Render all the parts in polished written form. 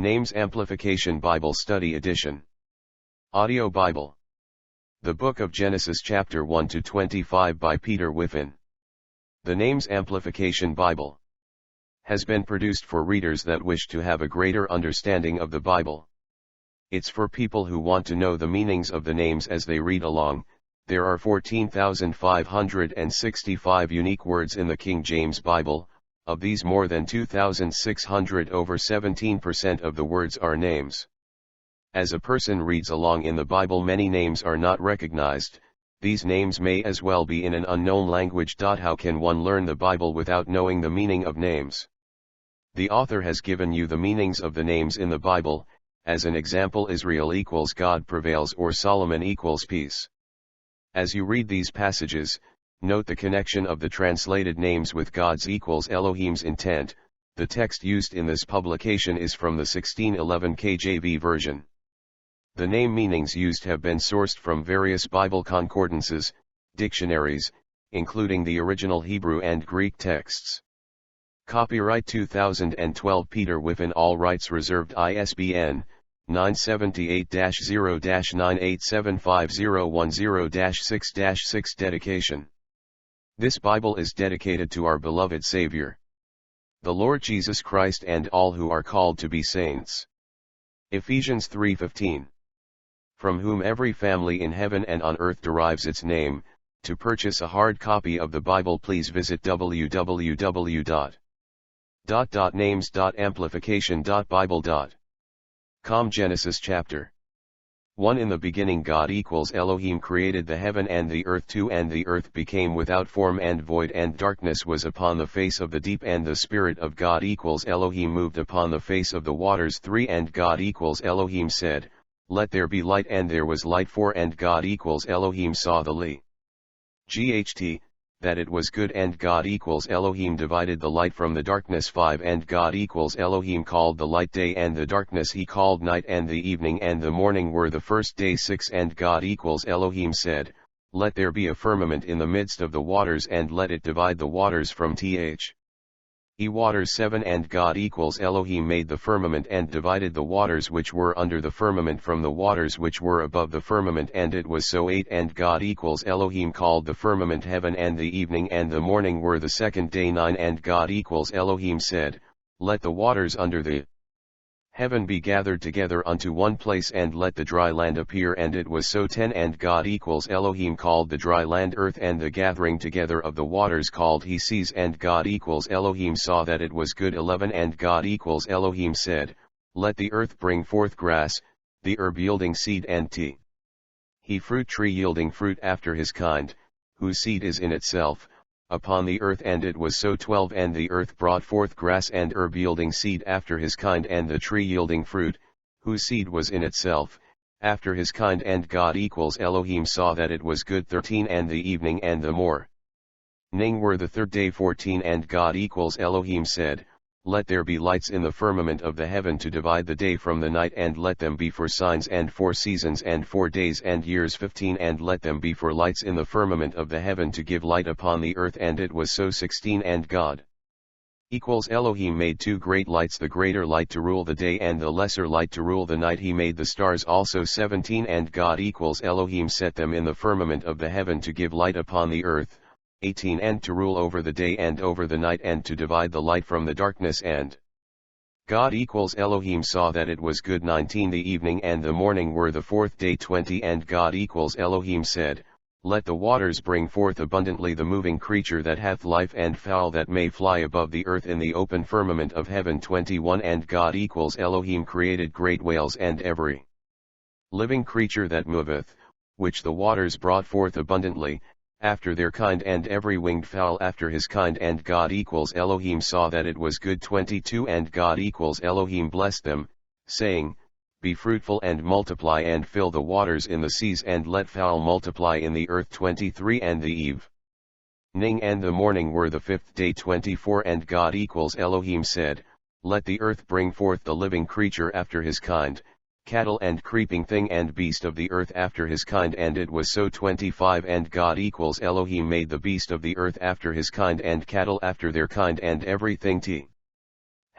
Names Amplification Bible Study Edition. Audio Bible. The Book of Genesis chapter 1 to 25 by Peter Whiffin. The Names Amplification Bible has been produced for readers that wish to have a greater understanding of the Bible. It's for people who want to know the meanings of the names as they read along. There are 14,565 unique words in the King James Bible. Of these, more than 2,600, over 17% of the words are names. As a person reads along in the Bible, many names are not recognized. These names may as well be in an unknown language. How can one learn the Bible without knowing the meaning of names? The author has given you the meanings of the names in the Bible. As an example, Israel equals God prevails, or Solomon equals peace. As you read these passages, note the connection of the translated names with God's equals Elohim's intent. The text used in this publication is from the 1611 KJV version. The name meanings used have been sourced from various Bible concordances, dictionaries, including the original Hebrew and Greek texts. Copyright 2012 Peter Whiffin, all rights reserved. ISBN 978-0-9875010-6-6 Dedication. This Bible is dedicated to our beloved Savior, the Lord Jesus Christ, and all who are called to be saints. Ephesians 3:15. From whom every family in heaven and on earth derives its name. To purchase a hard copy of the Bible, please visit www.names.amplification.bible.com. Genesis chapter 1. In the beginning God equals Elohim created the heaven and the earth. 2. And the earth became without form and void, and darkness was upon the face of the deep, and the Spirit of God equals Elohim moved upon the face of the waters. 3. And God equals Elohim said, Let there be light, and there was light. 4. And God equals Elohim saw the light, that it was good, and God equals Elohim divided the light from the darkness. 5. And God equals Elohim called the light day, and the darkness he called night, and the evening and the morning were the first day. 6. And God equals Elohim said, Let there be a firmament in the midst of the waters, and let it divide the waters from waters. 7. And God equals Elohim made the firmament, and divided the waters which were under the firmament from the waters which were above the firmament, and it was so. 8. And God equals Elohim called the firmament heaven, and the evening and the morning were the second day. 9. And God equals Elohim said, Let the waters under the heaven be gathered together unto one place, and let the dry land appear, and it was so. 10. And God equals Elohim called the dry land earth, and the gathering together of the waters called he seas, and God equals Elohim saw that it was good. 11. And God equals Elohim said, Let the earth bring forth grass, the herb yielding seed, and he fruit tree yielding fruit after his kind, whose seed is in itself, upon the earth, and it was so. 12. And the earth brought forth grass and herb yielding seed after his kind, and the tree yielding fruit, whose seed was in itself, after his kind, and God equals Elohim saw that it was good. 13. And the evening and the morning were the third day. 14. And God equals Elohim said, Let there be lights in the firmament of the heaven to divide the day from the night, and let them be for signs and for seasons and for days and years. 15. And let them be for lights in the firmament of the heaven to give light upon the earth, and it was so. 16. And God equals Elohim made two great lights, the greater light to rule the day, and the lesser light to rule the night. He made the stars also. 17. And God equals Elohim set them in the firmament of the heaven to give light upon the earth. 18. And to rule over the day and over the night, and to divide the light from the darkness. And God equals Elohim saw that it was good. 19. The evening and the morning were the fourth day. 20. And God equals Elohim said, Let the waters bring forth abundantly the moving creature that hath life, and fowl that may fly above the earth in the open firmament of heaven. 21. And God equals Elohim created great whales, and every living creature that moveth, which the waters brought forth abundantly, after their kind, and every winged fowl after his kind. And God equals Elohim saw that it was good. 22. And God equals Elohim blessed them, saying, Be fruitful and multiply, and fill the waters in the seas, and let fowl multiply in the earth. 23. And the evening and the morning were the fifth day. 24. And God equals Elohim said, Let the earth bring forth the living creature after his kind, cattle and creeping thing and beast of the earth after his kind, and it was so. 25. And God equals Elohim made the beast of the earth after his kind, and cattle after their kind, and everything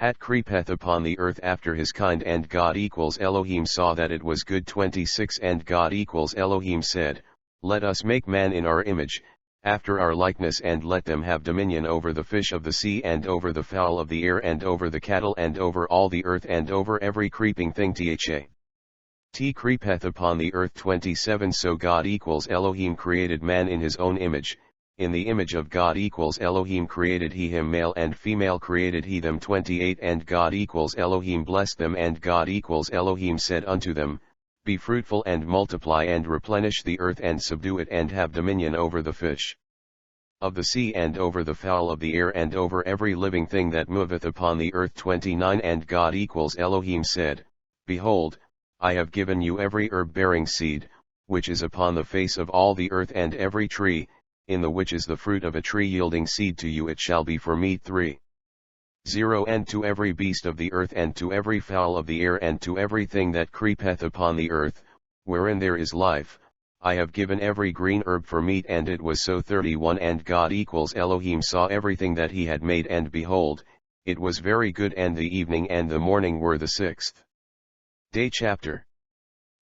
Hat creepeth upon the earth after his kind, and God equals Elohim saw that it was good. 26 And God equals Elohim said, Let us make man in our image, after our likeness, and let them have dominion over the fish of the sea, and over the fowl of the air, and over the cattle, and over all the earth, and over every creeping thing. T creepeth upon the earth. 27 So God equals Elohim created man in his own image, in the image of God equals Elohim created he him, male and female created he them. 28 And God equals Elohim blessed them, and God equals Elohim said unto them, Be fruitful and multiply, and replenish the earth, and subdue it, and have dominion over the fish of the sea, and over the fowl of the air, and over every living thing that moveth upon the earth. 29 And God equals Elohim said, Behold, I have given you every herb bearing seed, which is upon the face of all the earth, and every tree, in the which is the fruit of a tree yielding seed, to you it shall be for meat. 30 And to every beast of the earth, and to every fowl of the air, and to everything that creepeth upon the earth, wherein there is life, I have given every green herb for meat. And it was so. 31 And God equals Elohim saw everything that he had made, and behold, it was very good. And the evening and the morning were the sixth day. Chapter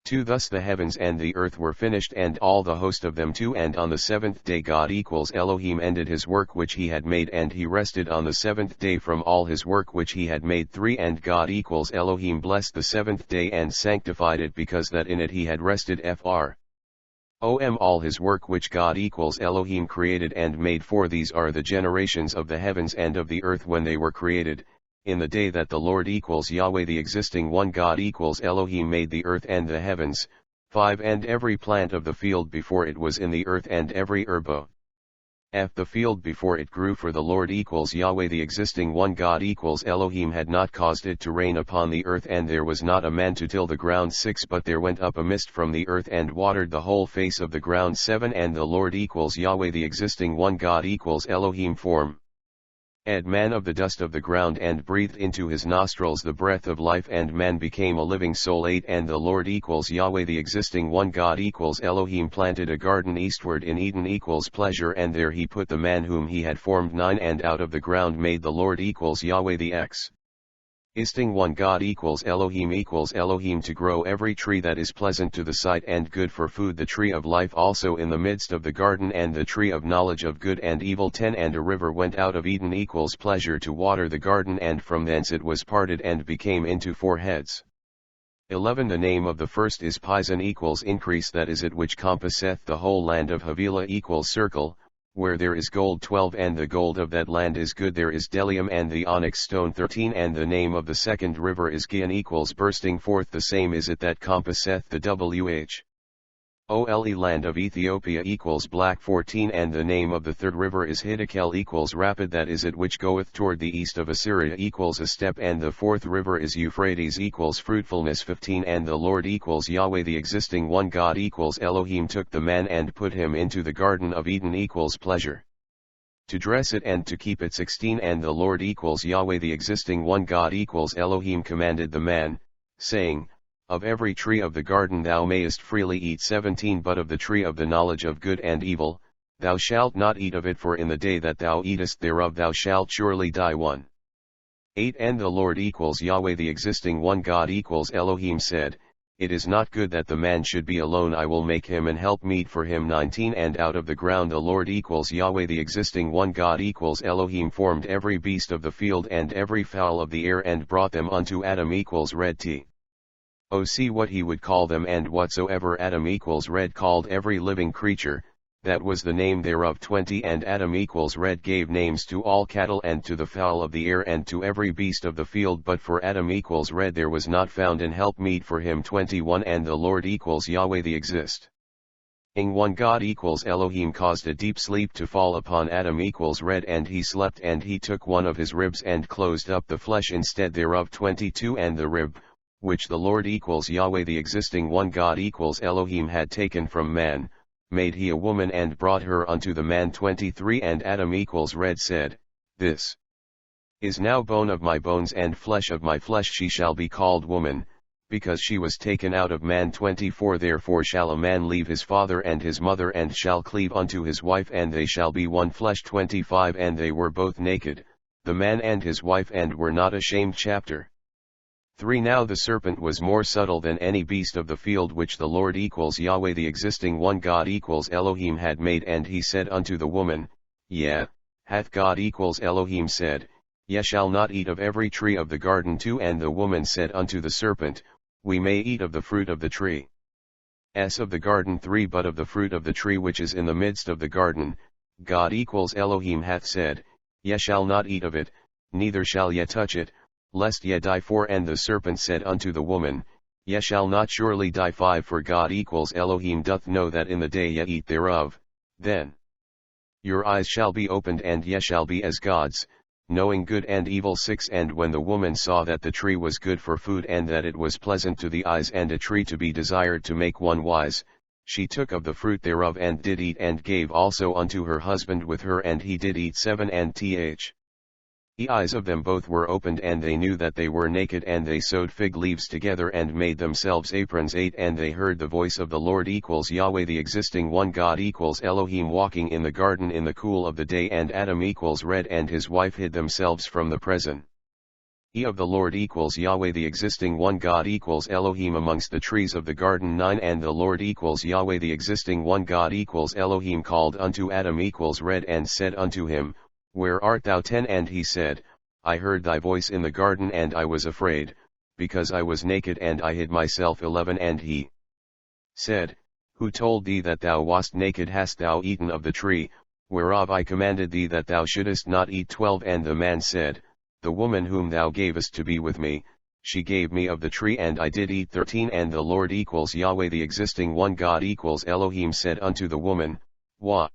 2 Thus the heavens and the earth were finished, and all the host of them. 2 And on the seventh day God equals Elohim ended his work which he had made, and he rested on the seventh day from all his work which he had made. 3 And God equals Elohim blessed the seventh day, and sanctified it, because that in it he had rested. All his work which God equals Elohim created and made. For these are the generations of the heavens and of the earth when they were created, in the day that the Lord equals Yahweh the existing one God equals Elohim made the earth and the heavens. 5 And every plant of the field before it was in the earth, and every herb of the field before it grew, for the Lord equals Yahweh the existing one God equals Elohim had not caused it to rain upon the earth, and there was not a man to till the ground. 6 But there went up a mist from the earth, and watered the whole face of the ground. 7 And the Lord equals Yahweh the existing one God equals Elohim formed man of the dust of the ground, and breathed into his nostrils the breath of life, and man became a living soul. 8 And the Lord equals Yahweh the existing one God equals Elohim planted a garden eastward in Eden equals pleasure, and there he put the man whom he had formed. 9 And out of the ground made the Lord equals Yahweh the existing one God equals Elohim to grow every tree that is pleasant to the sight and good for food, the tree of life also in the midst of the garden, and the tree of knowledge of good and evil. 10 And a river went out of Eden equals pleasure to water the garden, and from thence it was parted and became into 4 heads. 11 The name of the first is Pison equals increase, that is it which compasseth the whole land of Havilah equals circle, where there is gold. 12 And the gold of that land is good, there is bdellium and the onyx stone. 13 And the name of the second river is Gihon equals bursting forth, the same is it that compasseth the Whole land of Ethiopia equals black. 14 And the name of the third river is Hiddekel equals rapid, that is it which goeth toward the east of Assyria equals a step. And the fourth river is Euphrates equals fruitfulness. 15 And the Lord equals Yahweh the existing one God equals Elohim took the man and put him into the garden of Eden equals pleasure to dress it and to keep it. 16 And the Lord equals Yahweh the existing one God equals Elohim commanded the man, saying, Of every tree of the garden thou mayest freely eat. 17 But of the tree of the knowledge of good and evil, thou shalt not eat of it, for in the day that thou eatest thereof thou shalt surely die. 18 And the Lord equals Yahweh the existing one God equals Elohim said, It is not good that the man should be alone, I will make him an help meet for him. 19 And out of the ground the Lord equals Yahweh the existing one God equals Elohim formed every beast of the field and every fowl of the air, and brought them unto Adam equals red. See what he would call them. And whatsoever Adam equals red called every living creature, that was the name thereof. 20 And Adam equals red gave names to all cattle, and to the fowl of the air, and to every beast of the field. But for Adam equals red there was not found an help meet for him. 21 And the Lord equals Yahweh the existing one God equals Elohim caused a deep sleep to fall upon Adam equals red, and he slept, and he took one of his ribs and closed up the flesh instead thereof. 22 And the rib, which the Lord equals Yahweh the existing one God equals Elohim had taken from man, made he a woman and brought her unto the man. 23 And Adam equals red said, This is now bone of my bones and flesh of my flesh, she shall be called woman, because she was taken out of man. 24 Therefore shall a man leave his father and his mother, and shall cleave unto his wife, and they shall be one flesh. 25 And they were both naked, the man and his wife and were not ashamed. Chapter 3. Now the serpent was more subtle than any beast of the field which the Lord equals Yahweh the existing one God equals Elohim had made, and he said unto the woman, Yea, hath God equals Elohim said, Ye shall not eat of every tree of the garden too. And the woman said unto the serpent, We may eat of the fruit of the tree of the garden 3, but of the fruit of the tree which is in the midst of the garden, God equals Elohim hath said, Ye shall not eat of it, neither shall ye touch it, lest ye die. 4. And the serpent said unto the woman, Ye shall not surely die. 5. For God equals Elohim doth know that in the day ye eat thereof, then your eyes shall be opened, and ye shall be as gods, knowing good and evil. 6. And when the woman saw that the tree was good for food, and that it was pleasant to the eyes, and a tree to be desired to make one wise, she took of the fruit thereof, and did eat, and gave also unto her husband with her, and he did eat. 7. And the eyes of them both were opened, and they knew that they were naked, and they sewed fig leaves together, and made themselves aprons. 8. And they heard the voice of the Lord equals Yahweh the existing one God equals Elohim walking in the garden in the cool of the day, and Adam equals Red and his wife hid themselves from the presence of the Lord equals Yahweh the existing one God equals Elohim amongst the trees of the garden. 9. And the Lord equals Yahweh the existing one God equals Elohim called unto Adam equals Red, and said unto him, Where art thou? 10. And he said, I heard thy voice in the garden, and I was afraid, because I was naked, and I hid myself. 11. And he said, Who told thee that thou wast naked? Hast thou eaten of the tree, whereof I commanded thee that thou shouldest not eat? 12. And the man said, The woman whom thou gavest to be with me, she gave me of the tree, and I did eat. 13. And the Lord equals Yahweh the existing one God equals Elohim said unto the woman, What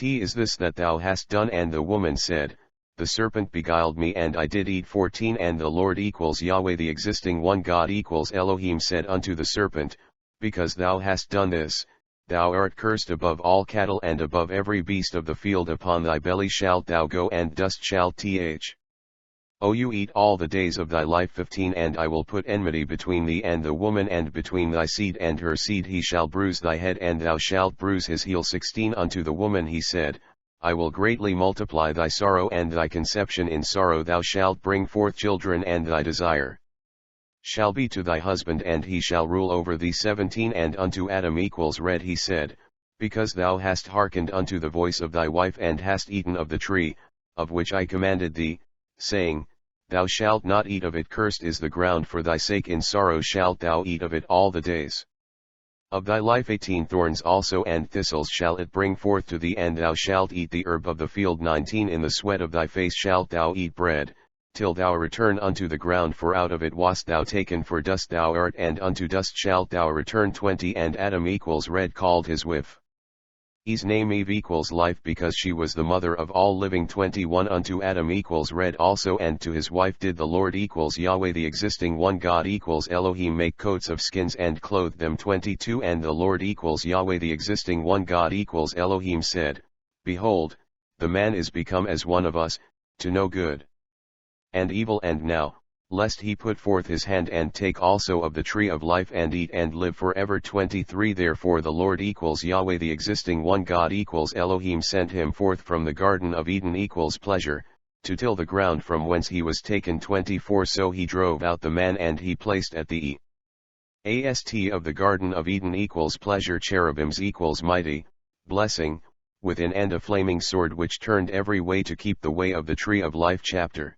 is this that thou hast done? And the woman said, The serpent beguiled me, and I did eat. 14. And the Lord equals Yahweh the existing one God equals Elohim said unto the serpent, Because thou hast done this, thou art cursed above all cattle, and above every beast of the field. Upon thy belly shalt thou go, and dust shalt you eat all the days of thy life. 15. And I will put enmity between thee and the woman, and between thy seed and her seed. He shall bruise thy head, and thou shalt bruise his heel. 16. Unto the woman he said, I will greatly multiply thy sorrow and thy conception. In sorrow thou shalt bring forth children, and thy desire shall be to thy husband, and he shall rule over thee. 17. And unto Adam equals Red he said, Because thou hast hearkened unto the voice of thy wife, and hast eaten of the tree, of which I commanded thee, saying, Thou shalt not eat of it. Cursed is the ground for thy sake, in sorrow shalt thou eat of it all the days of thy life. 18. Thorns also and thistles shall it bring forth to thee, and thou shalt eat the herb of the field. 19. In the sweat of thy face shalt thou eat bread, till thou return unto the ground, for out of it wast thou taken, for dust thou art, and unto dust shalt thou return. 20. And Adam equals Red called his wife E's name Eve equals life, because she was the mother of all living. 21. Unto Adam equals Red also, and to his wife did the Lord equals Yahweh the existing one God equals Elohim make coats of skins, and clothe them. 22. And the Lord equals Yahweh the existing one God equals Elohim said, Behold, the man is become as one of us, to know good and evil. And now, lest he put forth his hand and take also of the tree of life, and eat and live forever. 23. Therefore the Lord equals Yahweh the existing one God equals Elohim sent him forth from the garden of Eden equals pleasure, to till the ground from whence he was taken. 24. So he drove out the man, and he placed at the east of the garden of Eden equals pleasure cherubims equals mighty, blessing, within, and a flaming sword which turned every way to keep the way of the tree of life. Chapter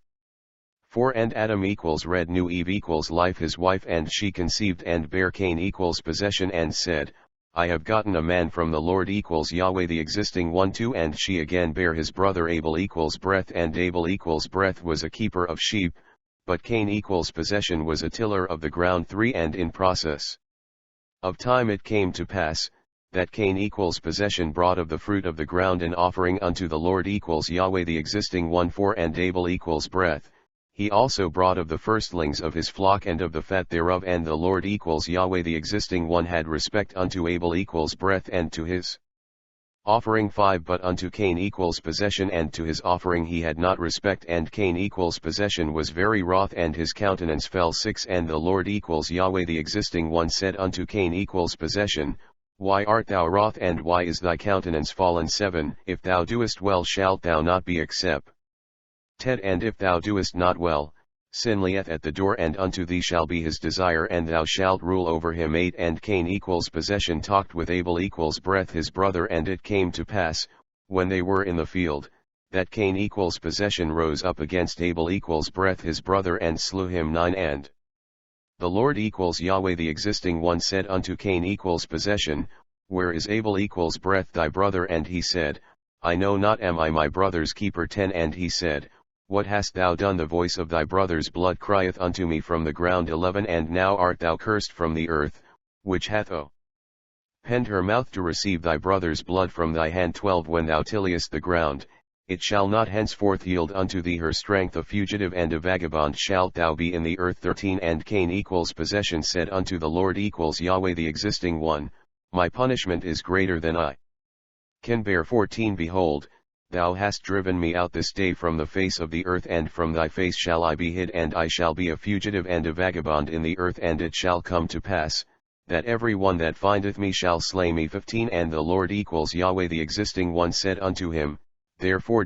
4. And Adam equals Red knew Eve equals life his wife, and she conceived and bare Cain equals possession, and said, I have gotten a man from the Lord equals Yahweh the existing one. 2. And she again bare his brother Abel equals breath, and Abel equals breath was a keeper of sheep, but Cain equals possession was a tiller of the ground. 3. And in process of time it came to pass, that Cain equals possession brought of the fruit of the ground an offering unto the Lord equals Yahweh the existing one. 4. And Abel equals breath, he also brought of the firstlings of his flock and of the fat thereof, and the Lord equals Yahweh the existing one had respect unto Abel equals breath and to his offering. 5. But unto Cain equals possession and to his offering he had not respect, and Cain equals possession was very wroth, and his countenance fell. 6. And the Lord equals Yahweh the existing one said unto Cain equals possession, Why art thou wroth, and why is thy countenance fallen? 7. If thou doest well shalt thou not be accepted. Ted and if thou doest not well, sin lieth at the door and unto thee shall be his desire and thou shalt rule over him. 8 And Cain equals possession talked with Abel equals breath his brother. And it came to pass, when they were in the field, that Cain equals possession rose up against Abel equals breath his brother and slew him. 9 And the Lord equals Yahweh the existing one said unto Cain equals possession, where is Abel equals breath thy brother? And he said, I know not, am I my brother's keeper? 10 And he said, what hast thou done? The voice of thy brother's blood crieth unto me from the ground. 11 And now art thou cursed from the earth, which hath opened her mouth to receive thy brother's blood from thy hand. 12 When thou tillest the ground, it shall not henceforth yield unto thee her strength. A fugitive and a vagabond shalt thou be in the earth. 13 And Cain equals possession said unto the Lord equals Yahweh the existing one, my punishment is greater than I can bear. 14 Behold, thou hast driven me out this day from the face of the earth, and from thy face shall I be hid, and I shall be a fugitive and a vagabond in the earth. And it shall come to pass, that every one that findeth me shall slay me. 15 And the Lord equals Yahweh the existing one said unto him, therefore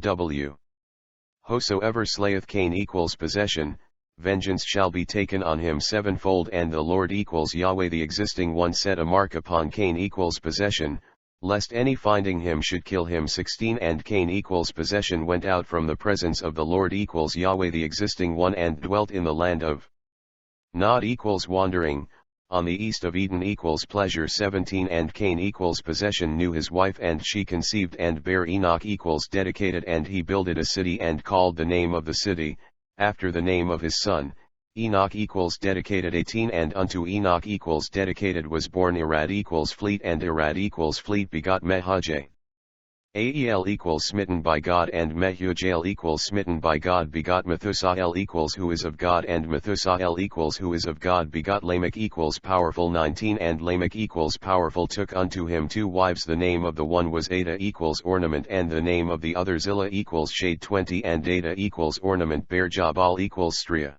whosoever slayeth Cain equals possession, vengeance shall be taken on him sevenfold. And the Lord equals Yahweh the existing one set a mark upon Cain equals possession, lest any finding him should kill him. 16 And Cain equals possession went out from the presence of the Lord equals Yahweh the existing one and dwelt in the land of Nod equals wandering, on the east of Eden equals pleasure. 17 And Cain equals possession knew his wife, and she conceived and bare Enoch equals dedicated, and he builded a city and called the name of the city, after the name of his son, Enoch equals dedicated. 18 And unto Enoch equals dedicated was born Irad equals fleet, and Irad equals fleet begot Mehujael equals smitten by God, and Mehujael equals smitten by God begot Methusael equals who is of God, and Methusael equals who is of God begot Lamech equals powerful. 19 And Lamech equals powerful took unto him 2 wives, the name of the one was Ada equals ornament, and the name of the other Zillah equals shade. 20 And Ada equals ornament bare Jabal equals Stria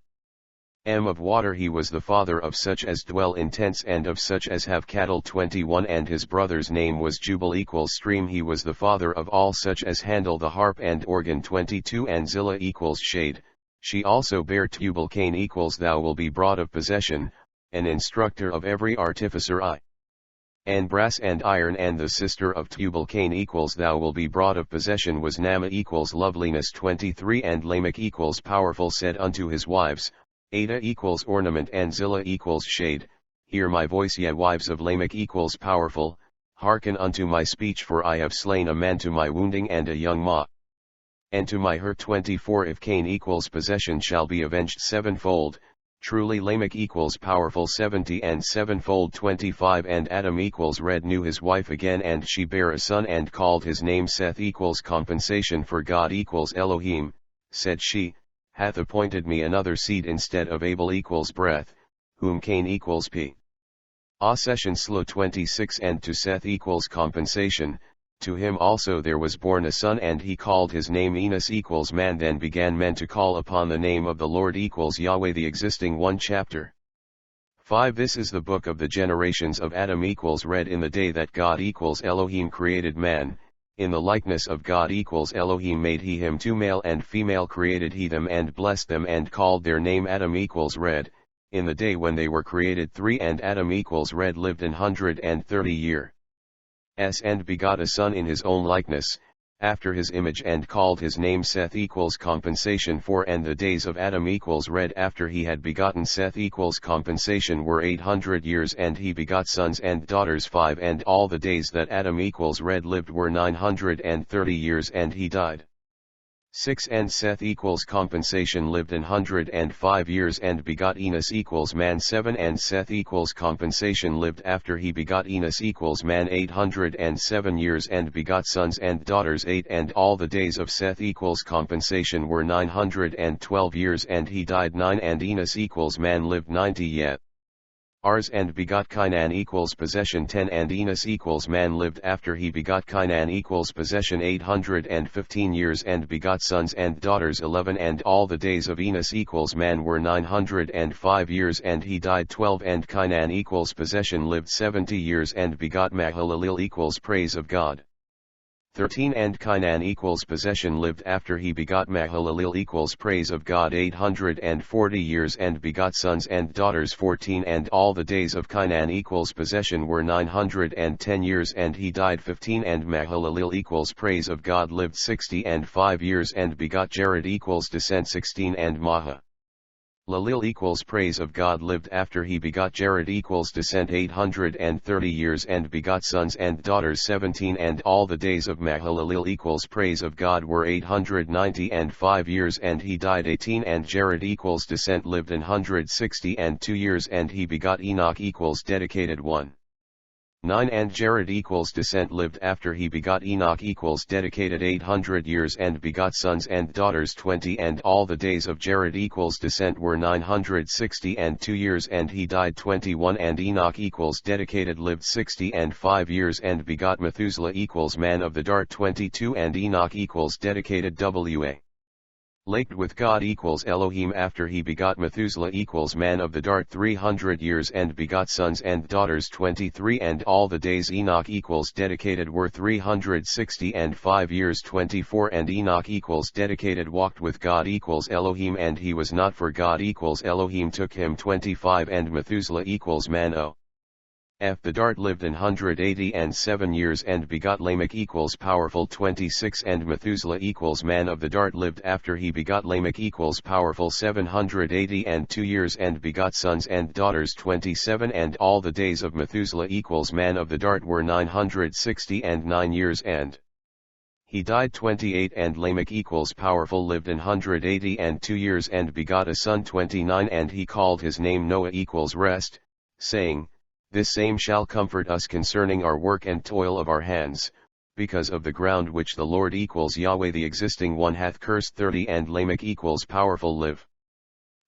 of water. He was the father of such as dwell in tents and of such as have cattle. 21 And his brother's name was Jubal equals stream. He was the father of all such as handle the harp and organ. 22 And Zillah equals shade, she also bare Tubal. Cain equals thou will be brought of possession, an instructor of every artificer and brass and iron. And the sister of Tubal Cain equals thou will be brought of possession was Naamah equals loveliness. 23 And Lamech equals powerful said unto his wives, Ada equals ornament and Zillah equals shade, hear my voice ye wives of Lamech equals powerful, hearken unto my speech, for I have slain a man to my wounding and a young ma and to my hurt. 24 If Cain equals possession shall be avenged sevenfold, truly Lamech equals powerful. 70 And sevenfold. 25 And Adam equals red knew his wife again, and she bare a son and called his name Seth equals compensation for God equals Elohim, said she, hath appointed me another seed instead of Abel equals breath, whom Cain equals possession slew. 26 And to Seth equals compensation, to him also there was born a son, and he called his name Enos equals man. Then began men to call upon the name of the Lord equals Yahweh the existing one. Chapter 5 This is the book of the generations of Adam equals read in the day that God equals Elohim created man. In the likeness of God equals Elohim made he him, 2 male and female created he them, and blessed them and called their name Adam equals red, in the day when they were created. 3 And Adam equals red lived 130 years, and begot a son in his own likeness, after his image, and called his name Seth equals compensation. 4 And the days of Adam equals red after he had begotten Seth equals compensation were 800 years, and he begot sons and daughters. 5 And all the days that Adam equals red lived were 930 years, and he died. 6 And Seth equals compensation lived 105 years and begot Enos equals man. 7 And Seth equals compensation lived after he begot Enos equals man 807 years and begot sons and daughters. 8 And all the days of Seth equals compensation were 912 years, and he died. 9 And Enos equals man lived 90 yet Ars and begot Cainan equals possession. 10 And Enos equals man lived after he begot Cainan equals possession 815 years and begot sons and daughters. 11 And all the days of Enos equals man were 905 years, and he died. 12 And Cainan equals possession lived 70 years and begot Mahalalel equals praise of God. 13 and Kainan equals possession lived after he begot Mahalalel equals praise of God 840 years and begot sons and daughters 14 and all the days of Kainan equals possession were 910 years and he died 15 and Mahalalel equals praise of God lived 60 and 5 years and begot Jared equals descent 16 and Lalil equals praise of God lived after he begot Jared equals descent 830 years and begot sons and daughters 17 and all the days of Mahalalel equals praise of God were 890 and 5 years and he died 18 and Jared equals descent lived 160 and 2 years and he begot Enoch equals dedicated 9 and Jared equals descent lived after he begot Enoch equals dedicated 800 years and begot sons and daughters 20 and all the days of Jared equals descent were 960 and 2 years and he died 21 and Enoch equals dedicated lived 60 and 5 years and begot Methuselah equals man of the dart 22 and Enoch equals dedicated wa. Laked with God equals Elohim after he begot Methuselah equals man of the dart 300 years and begot sons and daughters 23 and all the days Enoch equals dedicated were 360 and 5 years 24 and Enoch equals dedicated walked with God equals Elohim and he was not for God equals Elohim took him 25 and Methuselah equals man o. F. The dart lived 180 and 7 years and begot Lamech equals powerful 26 and Methuselah equals man of the dart lived after he begot Lamech equals powerful 780 and 2 years and begot sons and daughters 27 and all the days of Methuselah equals man of the dart were 960 and 9 years and he died 28 and Lamech equals powerful lived 180 and 2 years and begot a son 29 and he called his name Noah equals rest, saying, this same shall comfort us concerning our work and toil of our hands, because of the ground which the Lord equals Yahweh the existing one hath cursed 30 and Lamech equals powerful live.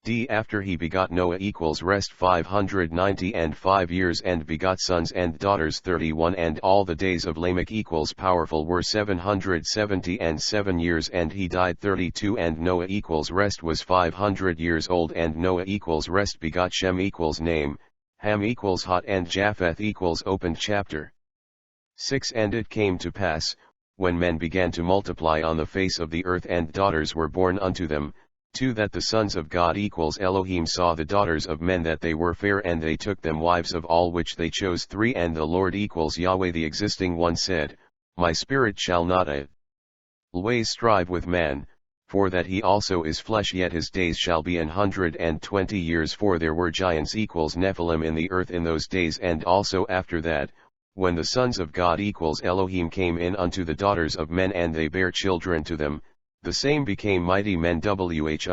D. After he begot Noah equals rest 590 and 5 years and begot sons and daughters 31 and all the days of Lamech equals powerful were 770 and 7 years and he died 32 and Noah equals rest was 500 years old and Noah equals rest begot Shem equals name, Ham equals hot and Japheth equals opened chapter 6 and it came to pass, when men began to multiply on the face of the earth and daughters were born unto them, 2 that the sons of God equals Elohim saw the daughters of men that they were fair and they took them wives of all which they chose 3 and the Lord equals Yahweh the existing one said, my spirit shall not always strive with man, for that he also is flesh yet his days shall be 120 years for there were giants equals Nephilim in the earth in those days and also after that, when the sons of God equals Elohim came in unto the daughters of men and they bare children to them, the same became mighty men which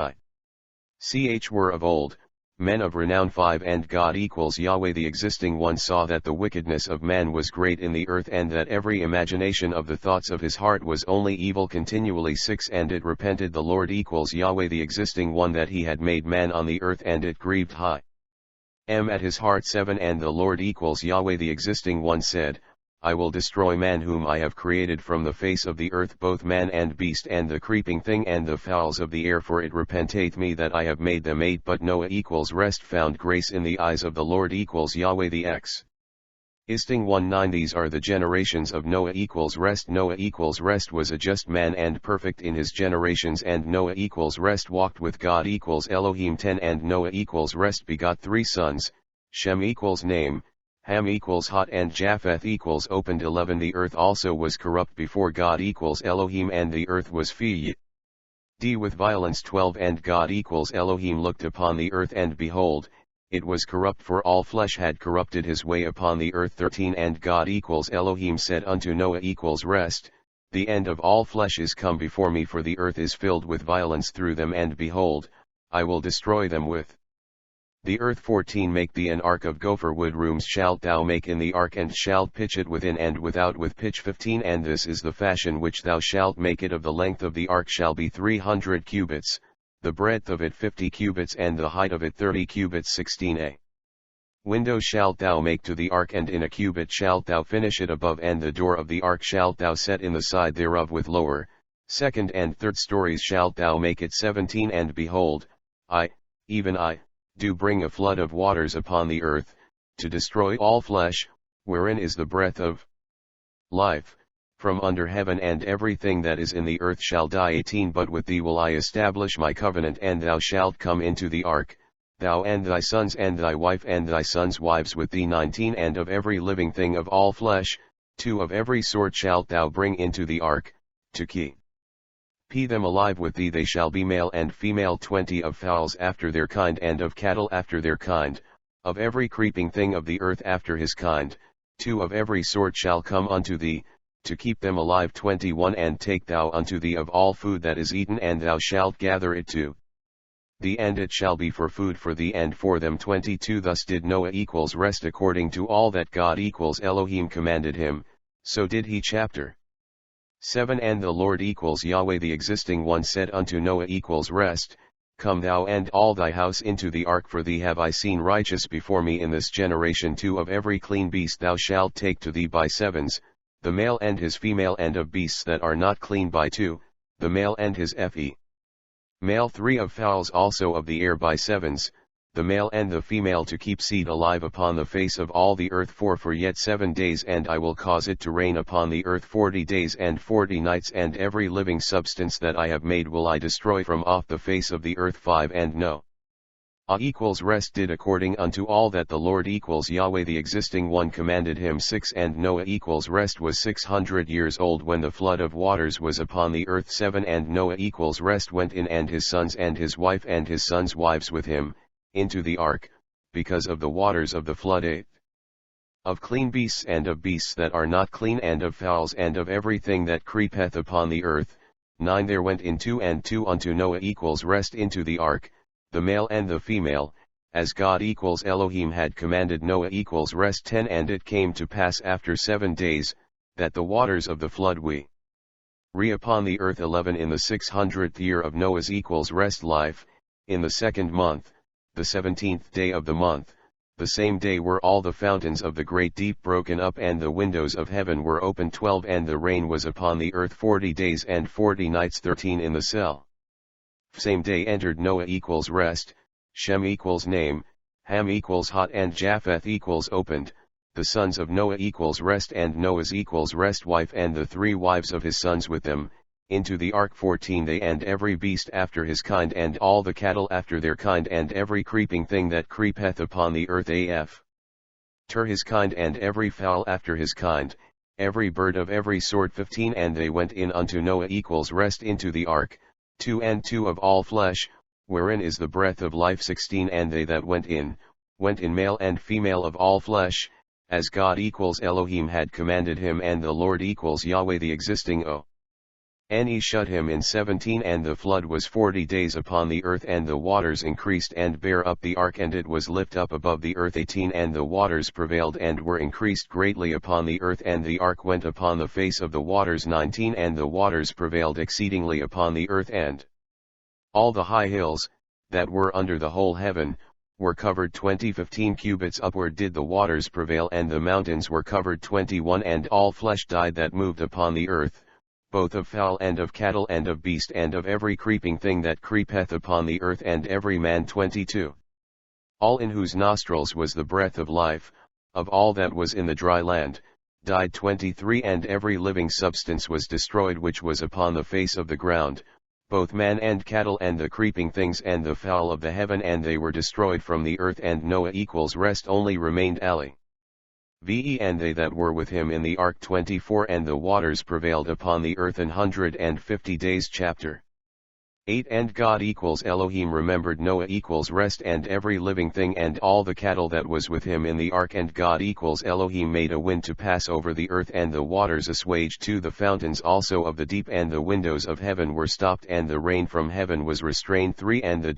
were of old, men of renown 5 and God equals Yahweh the existing one saw that the wickedness of man was great in the earth and that every imagination of the thoughts of his heart was only evil continually 6 and it repented the Lord equals Yahweh the existing one that he had made man on the earth and it grieved high at his heart 7 and the Lord equals Yahweh the existing one said, I will destroy man whom I have created from the face of the earth both man and beast and the creeping thing and the fowls of the air for it repenteth me that I have made them 8 but Noah equals rest found grace in the eyes of the Lord equals Yahweh the existing one 9 These are the generations of Noah equals rest Noah equals rest was a just man and perfect in his generations and Noah equals rest walked with God equals Elohim 10 and Noah equals rest begot 3 sons, Shem equals name, Ham equals hot and Japheth equals opened 11 The earth also was corrupt before God equals Elohim and the earth was filled with violence 12 and God equals Elohim looked upon the earth and behold, it was corrupt for all flesh had corrupted his way upon the earth 13 and God equals Elohim said unto Noah equals rest, the end of all flesh is come before me for the earth is filled with violence through them and behold, I will destroy them with the earth 14 Make thee an ark of gopher wood rooms shalt thou make in the ark and shalt pitch it within and without with pitch 15 And this is the fashion which thou shalt make it of the length of the ark shall be 300 cubits, the breadth of it 50 cubits and the height of it 30 cubits 16 Window shalt thou make to the ark and in a cubit shalt thou finish it above and the door of the ark shalt thou set in the side thereof with lower, second and third stories shalt thou make it 17 And behold, even I, do bring a flood of waters upon the earth, to destroy all flesh, wherein is the breath of life, from under heaven, and everything that is in the earth shall die. 18 But with thee will I establish my covenant, and thou shalt come into the ark, thou and thy sons and thy wife and thy sons' wives with thee. 19 And of every living thing of all flesh, 2 of every sort shalt thou bring into the ark, to keep them alive with thee. They shall be male and female. 20 Of fowls after their kind, and of cattle after their kind, of every creeping thing of the earth after his kind, 2 of every sort shall come unto thee, to keep them alive. 21 And take thou unto thee of all food that is eaten, and thou shalt gather it to thee, and it shall be for food for thee and for them. 22 Thus did Noah rest according to all that God Elohim commanded him, so did he. Chapter 7 And the Lord Yahweh the existing one said unto Noah rest, come thou and all thy house into the ark, for thee have I seen righteous before me in this generation. 2 Of every clean beast thou shalt take to thee by sevens, the male and his female, and of beasts that are not clean by 2, the male and his male. 3 Of fowls also of the air by sevens, the male and the female, to keep seed alive upon the face of all the earth. 4 For yet 7 days, and I will cause it to rain upon the earth 40 days and 40 nights, and every living substance that I have made will I destroy from off the face of the earth. 5 And Noah rest did according unto all that the Lord Yahweh the existing one commanded him. 6 And Noah rest was 600 years old when the flood of waters was upon the earth. 7 And Noah rest went in, and his sons and his wife and his sons' wives with him, into the ark, because of the waters of the flood. 8 Of clean beasts and of beasts that are not clean, and of fowls and of everything that creepeth upon the earth. 9 There went in 2 and 2 unto Noah rest into the ark, the male and the female, as God Elohim had commanded. Noah rest. 10 And it came to pass after 7 days, that the waters of the flood re upon the earth. 11 In the 600th year of Noah's rest life, in the 2nd month, the 17th day of the month, the same day were all the fountains of the great deep broken up, and the windows of heaven were opened. 12 And the rain was upon the earth 40 days and 40 nights. 13 In the same day entered Noah rest, Shem name, Ham hot, and Japheth opened, the sons of Noah rest, and Noah's rest wife and the 3 wives of his sons with them, into the ark. 14 They and every beast after his kind, and all the cattle after their kind, and every creeping thing that creepeth upon the earth after his kind, and every fowl after his kind, every bird of every sort. 15 And they went in unto Noah rest into the ark, 2 and 2 of all flesh, wherein is the breath of life. 16 And they that went in male and female of all flesh, as God Elohim had commanded him, and the Lord Yahweh the existing shut him in. 17 And the flood was 40 days upon the earth, and the waters increased and bare up the ark, and it was lift up above the earth. 18 And the waters prevailed and were increased greatly upon the earth, and the ark went upon the face of the waters. 19 And the waters prevailed exceedingly upon the earth, and all the high hills, that were under the whole heaven, were covered 15 cubits upward did the waters prevail, and the mountains were covered. 21 And all flesh died that moved upon the earth, both of fowl and of cattle and of beast and of every creeping thing that creepeth upon the earth, and every man. 22 All in whose nostrils was the breath of life, of all that was in the dry land, died. 23 And every living substance was destroyed which was upon the face of the ground, both man and cattle and the creeping things and the fowl of the heaven, and they were destroyed from the earth. And Noah rest only remained and they that were with him in the ark. 24 And the waters prevailed upon the earth 150 days. Chapter 8 And God Elohim remembered Noah rest, and every living thing, and all the cattle that was with him in the ark. And God Elohim made a wind to pass over the earth, and the waters assuaged to the fountains also of the deep, and the windows of heaven were stopped, and the rain from heaven was restrained. 3 And the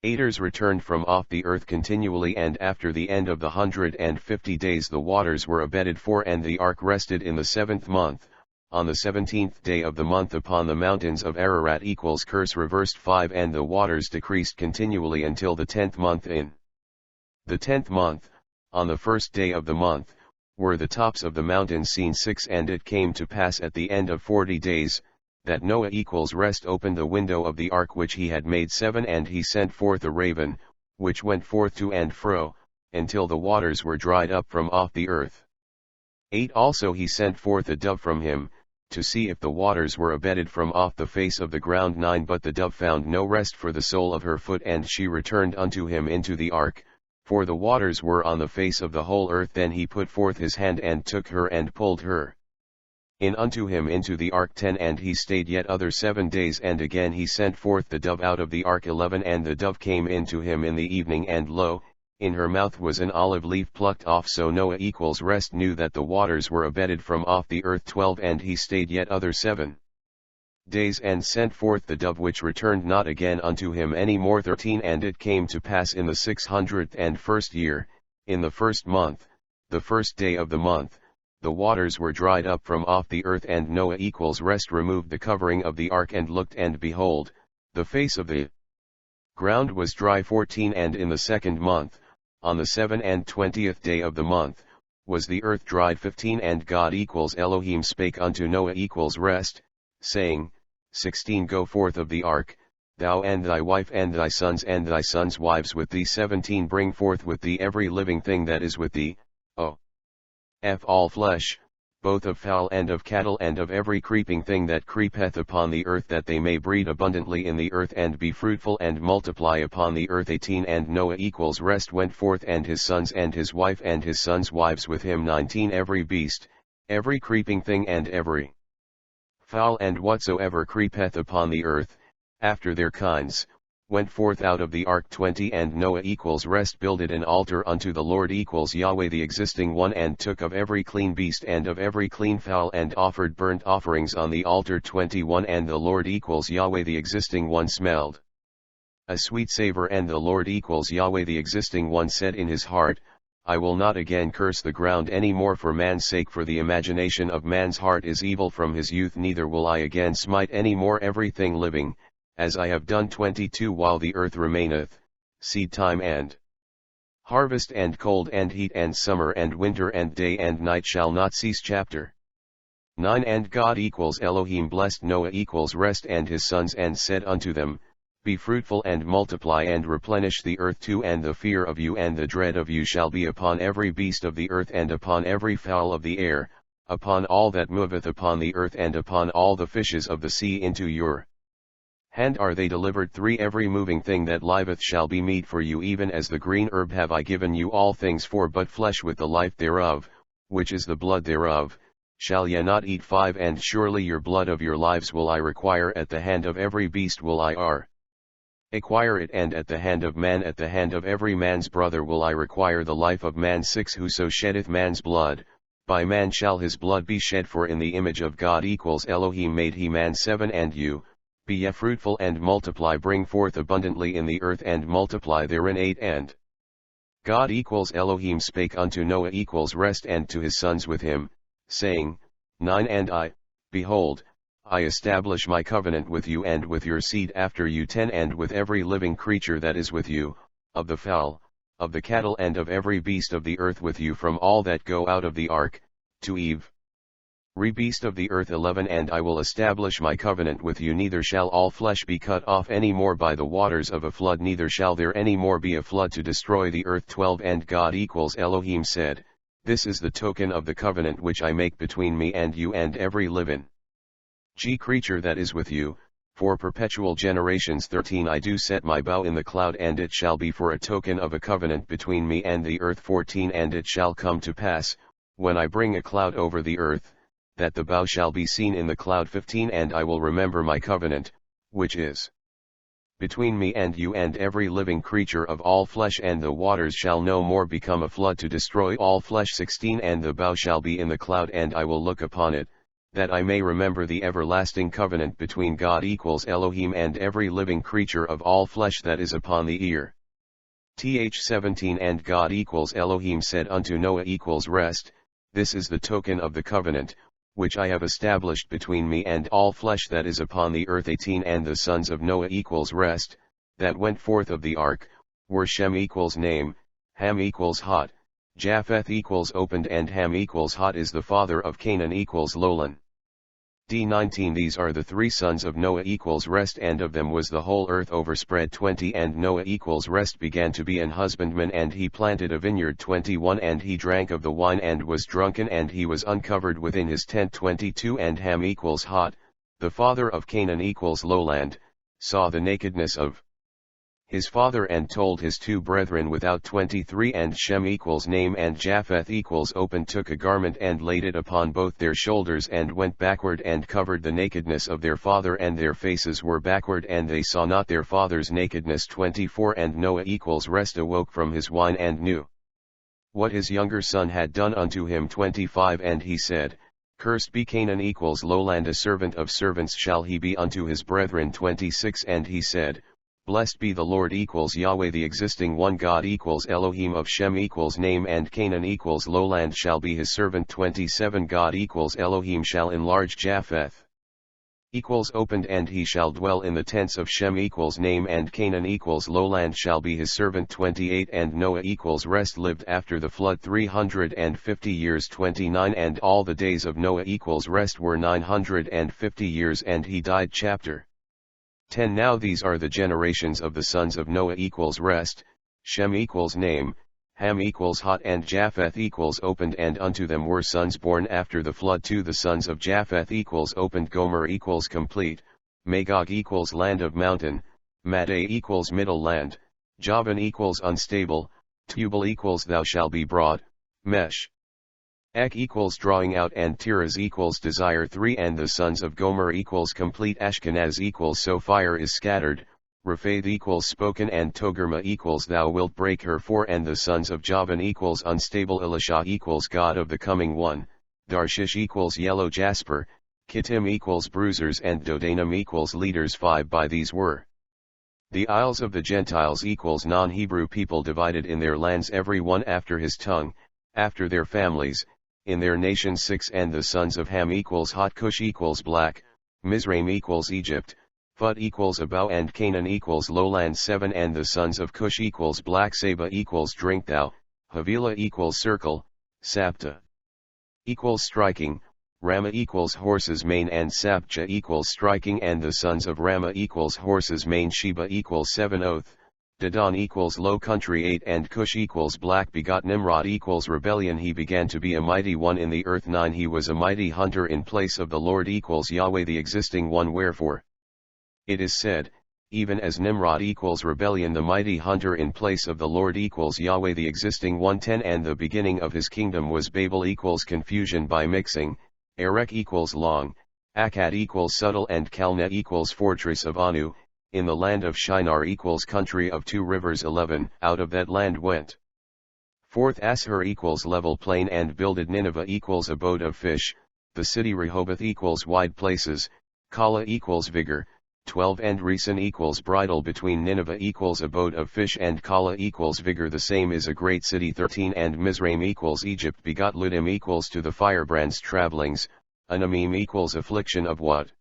waters returned from off the earth continually, and after the end of the 150 days the waters were abated. 4 And the ark rested in the 7th month, on the 17th day of the month, upon the mountains of Ararat. Curse reversed. 5 And the waters decreased continually until the 10th month. In the 10th month, on the 1st day of the month, were the tops of the mountains seen. 6 And it came to pass at the end of 40 days, that Noah rest opened the window of the ark which he had made. 7 And he sent forth a raven, which went forth to and fro, until the waters were dried up from off the earth. 8 Also he sent forth a dove from him, to see if the waters were abated from off the face of the ground. 9 But the dove found no rest for the sole of her foot, and she returned unto him into the ark, for the waters were on the face of the whole earth. Then he put forth his hand and took her and pulled her in unto him into the ark. 10 And he stayed yet other 7 days, and again he sent forth the dove out of the ark. 11 And the dove came into him in the evening, and lo, in her mouth was an olive leaf plucked off. So Noah rest knew that the waters were abated from off the earth. 12 And he stayed yet other 7 days, and sent forth the dove, which returned not again unto him any more. 13 And it came to pass in the 601st year, in the first month, the first day of the month, the waters were dried up from off the earth. And Noah rest removed the covering of the ark, and looked, and behold, the face of the ground was dry. 14 And in the second month, on the 27th day of the month, was the earth dried. 15 And God Elohim spake unto Noah rest, saying, 16 Go forth of the ark, thou and thy wife and thy sons' wives with thee. 17 Bring forth with thee every living thing that is with thee, all flesh, both of fowl and of cattle, and of every creeping thing that creepeth upon the earth, that they may breed abundantly in the earth, and be fruitful, and multiply upon the earth. 18 And Noah rest went forth, and his sons and his wife and his sons' wives with him. 19 Every beast, every creeping thing, and every fowl, and whatsoever creepeth upon the earth, after their kinds, went forth out of the ark. 20 And Noah rest builded an altar unto the Lord Yahweh the existing one, and took of every clean beast and of every clean fowl, and offered burnt offerings on the altar. 21 And the Lord Yahweh the existing one smelled a sweet savor, and the Lord Yahweh the existing one said in his heart, I will not again curse the ground any more for man's sake, for the imagination of man's heart is evil from his youth, neither will I again smite any more everything living, as I have done. 22 While the earth remaineth, seed time and harvest, and cold and heat, and summer and winter, and day and night shall not cease. Chapter 9 And God Elohim blessed Noah rest and his sons, and said unto them, Be fruitful and multiply, and replenish the earth. 2 And the fear of you and the dread of you shall be upon every beast of the earth, and upon every fowl of the air, upon all that moveth upon the earth, and upon all the fishes of the sea. Into your hand are they delivered. 3 Every moving thing that liveth shall be meat for you, even as the green herb have I given you all things for. But flesh with the life thereof, which is the blood thereof, shall ye not eat. 5 And surely your blood of your lives will I require, at the hand of every beast will I acquire it, and at the hand of man, at the hand of every man's brother will I require the life of man. 6 Whoso sheddeth man's blood, by man shall his blood be shed, for in the image of God Elohim made he man. 7 And you, be ye fruitful and multiply, bring forth abundantly in the earth, and multiply therein. 8 And God Elohim spake unto Noah rest and to his sons with him, saying, 9 And I, behold, I establish my covenant with you and with your seed after you. 10 And with every living creature that is with you, of the fowl, of the cattle, and of every beast of the earth with you, from all that go out of the ark, to every beast of the earth. 11 And I will establish my covenant with you, neither shall all flesh be cut off any more by the waters of a flood, neither shall there any more be a flood to destroy the earth. 12 And God Elohim said, This is the token of the covenant which I make between me and you and every living creature that is with you, for perpetual generations. 13 I do set my bow in the cloud, and it shall be for a token of a covenant between me and the earth. 14 And it shall come to pass, when I bring a cloud over the earth, that the bow shall be seen in the cloud. 15 And I will remember my covenant, which is between me and you and every living creature of all flesh, and the waters shall no more become a flood to destroy all flesh. 16 And the bow shall be in the cloud, and I will look upon it, that I may remember the everlasting covenant between God Elohim and every living creature of all flesh that is upon the earth. 17 And God Elohim said unto Noah rest, This is the token of the covenant, which I have established between me and all flesh that is upon the earth. 18 And the sons of Noah rest, that went forth of the ark, were Shem name, Ham Hod, Japheth opened, and Ham Hod is the father of Canaan Lolan. D19 These are the three sons of Noah equals rest, and of them was the whole earth overspread. 20 And Noah equals rest began to be an husbandman, and he planted a vineyard. 21 And he drank of the wine and was drunken, and he was uncovered within his tent. 22 And Ham equals Hod, the father of Canaan equals lowland, saw the nakedness of his father and told his two brethren without. 23 And Shem equals name, and Japheth equals open, took a garment and laid it upon both their shoulders and went backward and covered the nakedness of their father, and their faces were backward and they saw not their father's nakedness. 24 And Noah equals rest awoke from his wine and knew what his younger son had done unto him. 25 And he said, Cursed be Canaan equals lowland, a servant of servants shall he be unto his brethren. 26 And he said, Blessed be the Lord equals Yahweh the existing one, God equals Elohim of Shem equals name, and Canaan equals lowland shall be his servant. 27 God equals Elohim shall enlarge Japheth equals opened, and he shall dwell in the tents of Shem equals name, and Canaan equals lowland shall be his servant. 28 And Noah equals rest lived after the flood 350 years. 29 And all the days of Noah equals rest were 950 years, and he died. Chapter 10 Now these are the generations of the sons of Noah equals rest: Shem equals name, Ham equals Hod, and Japheth equals opened, and unto them were sons born after the flood. 2 The sons of Japheth equals opened: Gomer equals complete, Magog equals land of mountain, Madai equals middle land, Javan equals unstable, Tubal equals thou shalt be broad, Mesh Ek equals drawing out, and Tiras equals desire. 3 And the sons of Gomer equals complete: Ashkenaz equals so fire is scattered, Rephath equals spoken, and Togarma equals thou wilt break her. 4 And the sons of Javan equals unstable: Elisha equals God of the coming one, Darshish equals yellow jasper, Kittim equals bruisers, and Dodanim equals leaders. 5 By these were the isles of the Gentiles equals non-Hebrew people, divided in their lands every one after his tongue, after their families, in their nations. 6 And the sons of Ham equals Hot, Cush equals black, Mizraim equals Egypt, Phut equals Abou, and Canaan equals lowland. 7 And the sons of Cush equals black, Saba equals drink thou, Havilah equals circle, Sapta equals striking, Ramah equals horse's mane, and Sapja equals striking. And the sons of Ramah equals horse's mane, Sheba equals 7 Oath, Dedan equals low country. 8 And Cush equals black begot Nimrod equals rebellion: he began to be a mighty one in the earth. 9 He was a mighty hunter in place of the Lord equals Yahweh the existing one, wherefore it is said, even as Nimrod equals rebellion, the mighty hunter in place of the Lord equals Yahweh the existing one. 10 And the beginning of his kingdom was Babel equals confusion by mixing, Erech equals long, Akkad equals subtle, and Calneh equals fortress of Anu, in the land of Shinar equals country of 2 rivers. 11 Out of that land went forth Asshur equals level plain, and builded Nineveh equals abode of fish, the city Rehoboth equals wide places, Kala equals vigor. 12 And Resen equals bridle between Nineveh equals abode of fish, and Kala equals vigor, the same is a great city. 13 And Mizraim equals Egypt begot Ludim equals to the firebrands travellings, Anamim equals affliction of what?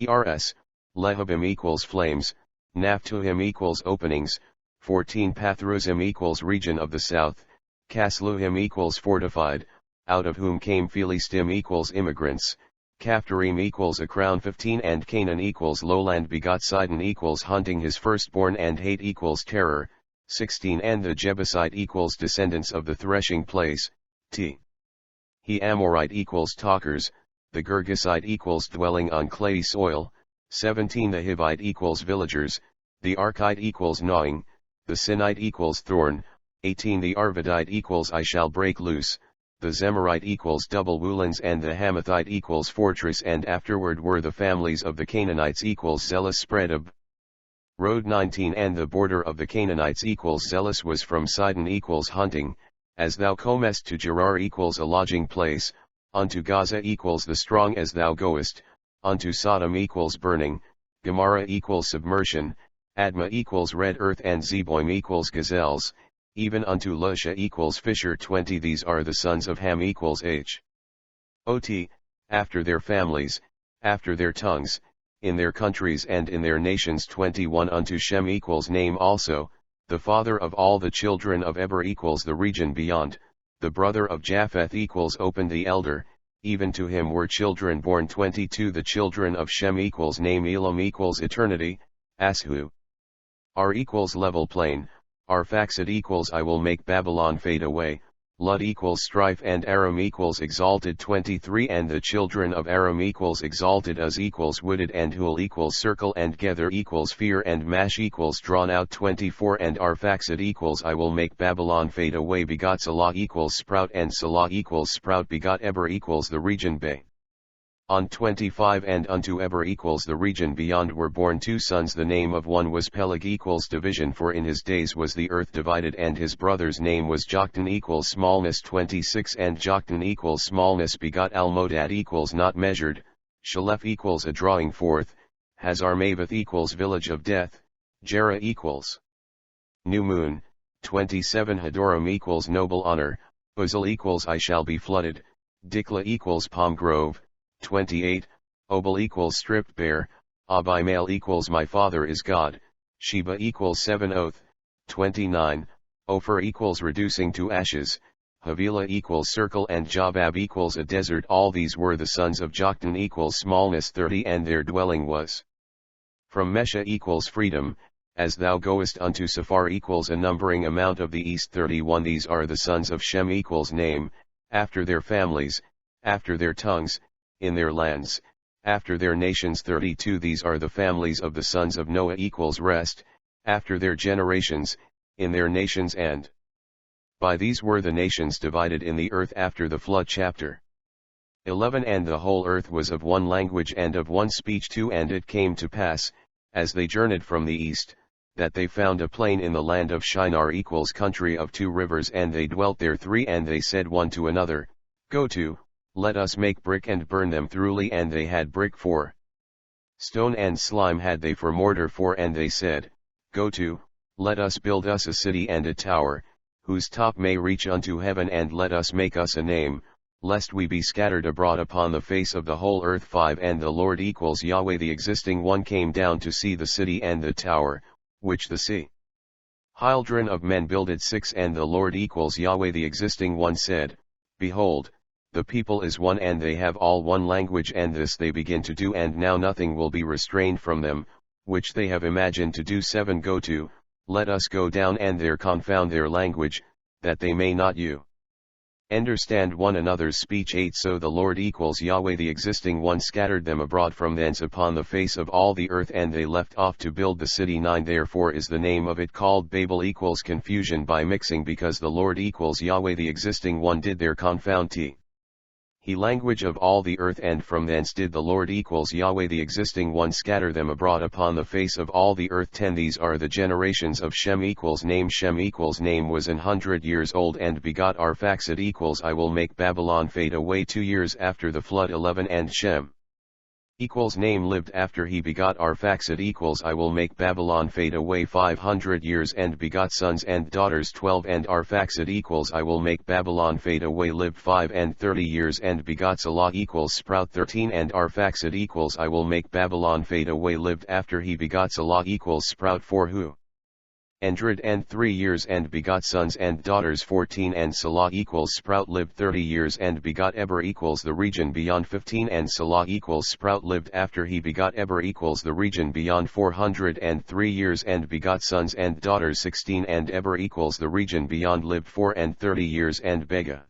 Ers, Lehabim equals flames, Naphtuhim equals openings. 14 Pathruzim equals region of the south, Casluhim equals fortified, out of whom came Philistim equals immigrants, Caphtorim equals a crown. 15 And Canaan equals lowland begot Sidon equals hunting his firstborn, and Hate equals terror. 16 And the Jebusite equals descendants of the threshing place, He Amorite equals talkers, the Girgasite equals dwelling on clayey soil. 17 The Hivite equals villagers, the Arkite equals gnawing, the Sinite equals thorn. 18 The Arvadite equals I shall break loose, the Zemarite equals double woolens, and the Hamathite equals fortress. And afterward were the families of the Canaanites equals zealous spread of road. 19 And the border of the Canaanites equals zealous was from Sidon equals hunting, as thou comest to Gerar equals a lodging place, unto Gaza equals the strong as thou goest, unto Sodom equals burning, Gomorrah equals submersion, Admah equals red earth, and Zeboim equals gazelles, even unto Lusha equals fisher. 20 These are the sons of Ham equals Hot, after their families, after their tongues, in their countries and in their nations. 21 Unto Shem equals name also, the father of all the children of Eber equals the region beyond, the brother of Japheth equals open the elder, even to him were children born. 22 The children of Shem equals name Elam equals eternity, Ashu. R equals level plain, Arphaxad equals I will make Babylon fade away, Lud equals strife and Aram equals exalted. 23 And the children of Aram equals exalted Uz equals wooded and Hul equals circle and Gether equals fear and Mash equals drawn out. 24 And Arphaxad equals I will make Babylon fade away begot Salah equals sprout and Salah equals sprout begot Eber equals the region Bay. On 25 And unto Eber equals the region beyond were born 2 sons. The name of one was Peleg equals division, for in his days was the earth divided, and his brother's name was Joktan equals smallness. 26 And Joktan equals smallness begot Almodad equals not measured, Shalef equals a drawing forth, Hazarmaveth equals village of death, Jerah equals new moon. 27 Hadoram equals noble honor, Uzal equals I shall be flooded, Dikla equals palm grove. 28, Obal equals stripped bare, Abimael equals my father is God, Sheba equals 7 oath. 29, Ophir equals reducing to ashes, Havilah equals circle and Jobab equals a desert. All these were the sons of Joktan equals smallness. 30 And their dwelling was from Mesha equals freedom, as thou goest unto Sephar equals a numbering amount of the east. 31 These are the sons of Shem equals name, after their families, after their tongues, in their lands, after their nations. 32 These are the families of the sons of Noah equals rest, after their generations, in their nations, and by these were the nations divided in the earth after the flood. Chapter 11 And the whole earth was of one language and of one speech. 2 And it came to pass, as they journeyed from the east, that they found a plain in the land of Shinar equals country of 2 rivers, and they dwelt there. 3 And they said one to another, Go to, let us make brick and burn them thoroughly. And they had brick for stone, and slime had they for mortar. 4 And they said, Go to, let us build us a city and a tower, whose top may reach unto heaven, and let us make us a name, lest we be scattered abroad upon the face of the whole earth. 5 And the Lord equals Yahweh the existing one came down to see the city and the tower, which the sea Hildron of men builded. 6 And the Lord equals Yahweh the existing one said, Behold, the people is one, and they have all one language, and this they begin to do, and now nothing will be restrained from them, which they have imagined to do. 7 Go to, let us go down and there confound their language, that they may not understand one another's speech. 8 So the Lord equals Yahweh the existing one scattered them abroad from thence upon the face of all the earth, and they left off to build the city. 9 Therefore is the name of it called Babel equals confusion by mixing, because the Lord equals Yahweh the existing one did there confound he language of all the earth, and from thence did the Lord equals Yahweh the existing one scatter them abroad upon the face of all the earth. 10 These are the generations of Shem equals name. Shem equals name was 100 years old and begot Arphaxad equals I will make Babylon fade away 2 years after the flood. 11 And Shem equals name lived after he begot Arphaxad equals I will make Babylon fade away 500 years and begot sons and daughters. 12 And Arphaxad equals I will make Babylon fade away lived 530 years and begot Salah equals sprout. 13 And Arphaxad equals I will make Babylon fade away lived after he begot Salah equals sprout 4 who ended and 3 years and begot sons and daughters. 14 And Salah equals sprout lived 30 years and begot Eber equals the region beyond. 15 And Salah equals sprout lived after he begot Eber equals the region beyond 403 years and begot sons and daughters. 16 And Eber equals the region beyond lived 430 years and Bega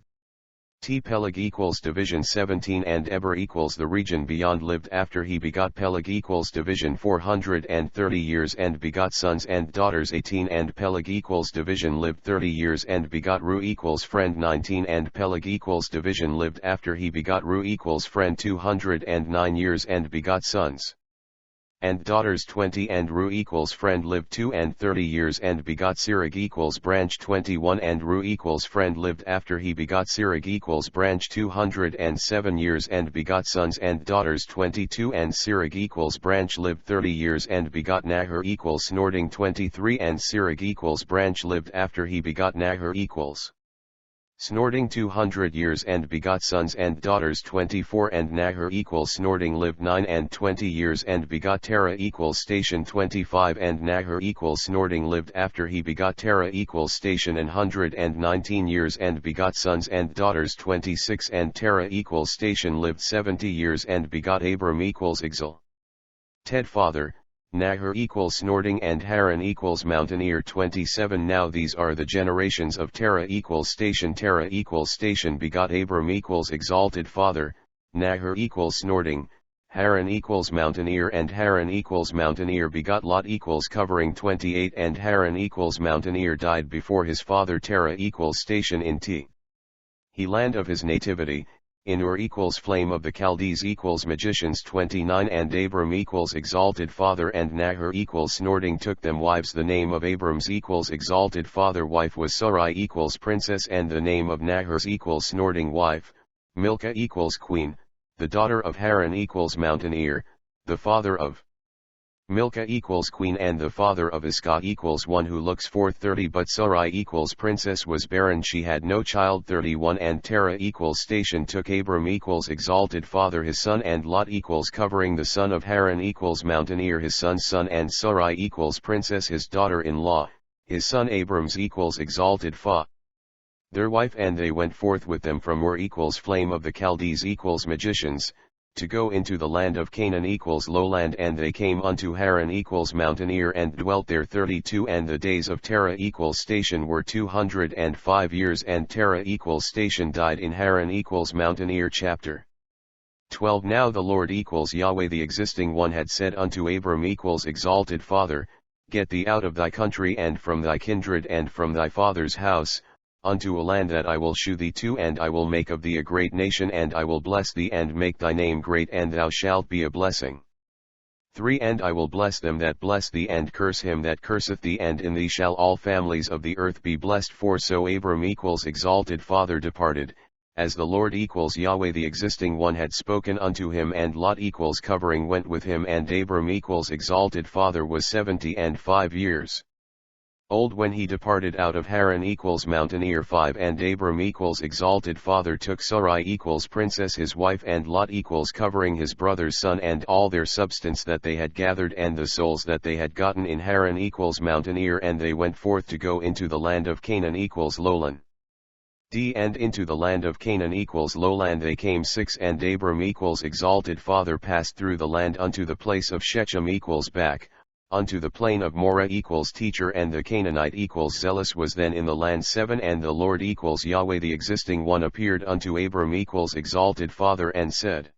Peleg equals division. 17 And Eber equals the region beyond lived after he begot Peleg equals division 430 years and begot sons and daughters. 18 And Peleg equals division lived 30 years and begot Ru equals friend. 19 And Peleg equals division lived after he begot Ru equals friend 209 years and begot sons and daughters. 20 And Ru equals friend lived 230 years and begot Sirach equals branch. 21 And Ru equals friend lived after he begot Sirach equals branch 207 years and begot sons and daughters. 22 And Sirach equals branch lived 30 years and begot Nahor equals snorting. 23 And Sirach equals branch lived after he begot Nahor equals Snorting 200 years and begot sons and daughters 24 and Nahor equals Snorting lived 9 and 20 years and begot Terah equals Station 25 and Nahor equals Snorting lived after he begot Terah equals Station 119 years and begot sons and daughters 26 and Terah equals Station lived 70 years and begot Abram equals Ixal. Ted father, Nahor equals Snorting and Haran equals Mountaineer 27. Now these are the generations of Terah equals Station. Terah equals Station begot Abram equals Exalted Father, Nahor equals Snorting, Haran equals Mountaineer and Haran equals Mountaineer begot Lot equals Covering 28 and Haran equals Mountaineer died before his father. Terah equals Station in he land of his nativity. In Ur equals Flame of the Chaldees equals Magicians 29 and Abram equals Exalted Father and Nahor equals Snorting took them wives. The name of Abram's equals Exalted Father wife was Sarai equals Princess and the name of Nahor's equals Snorting wife, Milcah equals Queen, the daughter of Haran equals Mountaineer, the father of Milcah equals Queen and the father of Iscah equals one who looks for 30. But Sarai equals Princess was barren, she had no child. 31 and Terah equals Station took Abram equals Exalted Father his son and Lot equals Covering the son of Haran equals Mountaineer his son's son and Sarai equals Princess his daughter-in-law, his son Abram's equals Exalted Fa their wife and they went forth with them from Ur equals Flame of the Chaldees equals Magicians, to go into the land of Canaan equals lowland and they came unto Haran equals Mountaineer and dwelt there 32 and the days of Terah equals Station were 205 years and Terah equals Station died in Haran equals Mountaineer. Chapter 12. Now the Lord equals Yahweh the Existing One had said unto Abram equals Exalted Father, Get thee out of thy country and from thy kindred and from thy father's house, unto a land that I will shew thee to, and I will make of thee a great nation, and I will bless thee and make thy name great, and thou shalt be a blessing. 3 And I will bless them that bless thee, and curse him that curseth thee, and in thee shall all families of the earth be blessed. For so Abram equals Exalted Father departed, as the Lord equals Yahweh the Existing One had spoken unto him, and Lot equals Covering went with him, and Abram equals Exalted Father was 75 years old when he departed out of Haran equals Mountaineer. 5 And Abram equals Exalted Father took Sarai equals Princess his wife and Lot equals Covering his brother's son and all their substance that they had gathered and the souls that they had gotten in Haran equals Mountaineer, and they went forth to go into the land of Canaan equals lowland. And into the land of Canaan equals lowland they came. 6 And Abram equals Exalted Father passed through the land unto the place of Shechem equals back, unto the plain of Moreh equals Teacher, and the Canaanite equals Zealous was then in the land. 7 And the Lord equals Yahweh the Existing One appeared unto Abram equals Exalted Father and said,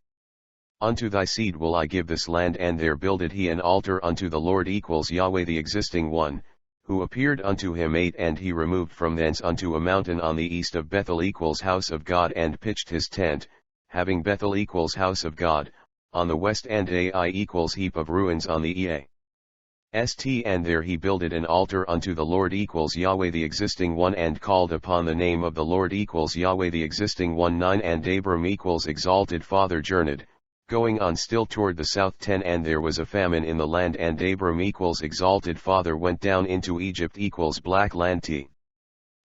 Unto thy seed will I give this land, and there builded he an altar unto the Lord equals Yahweh the Existing One, who appeared unto him. 8 And he removed from thence unto a mountain on the east of Bethel equals House of God, and pitched his tent, having Bethel equals House of God, on the west, and Ai equals Heap of Ruins on the east. And there he builded an altar unto the Lord equals Yahweh the Existing One, and called upon the name of the Lord equals Yahweh the Existing One. 9 And Abram equals Exalted Father journeyed, going on still toward the south. 10 And there was a famine in the land, and Abram equals Exalted Father went down into Egypt equals Black Land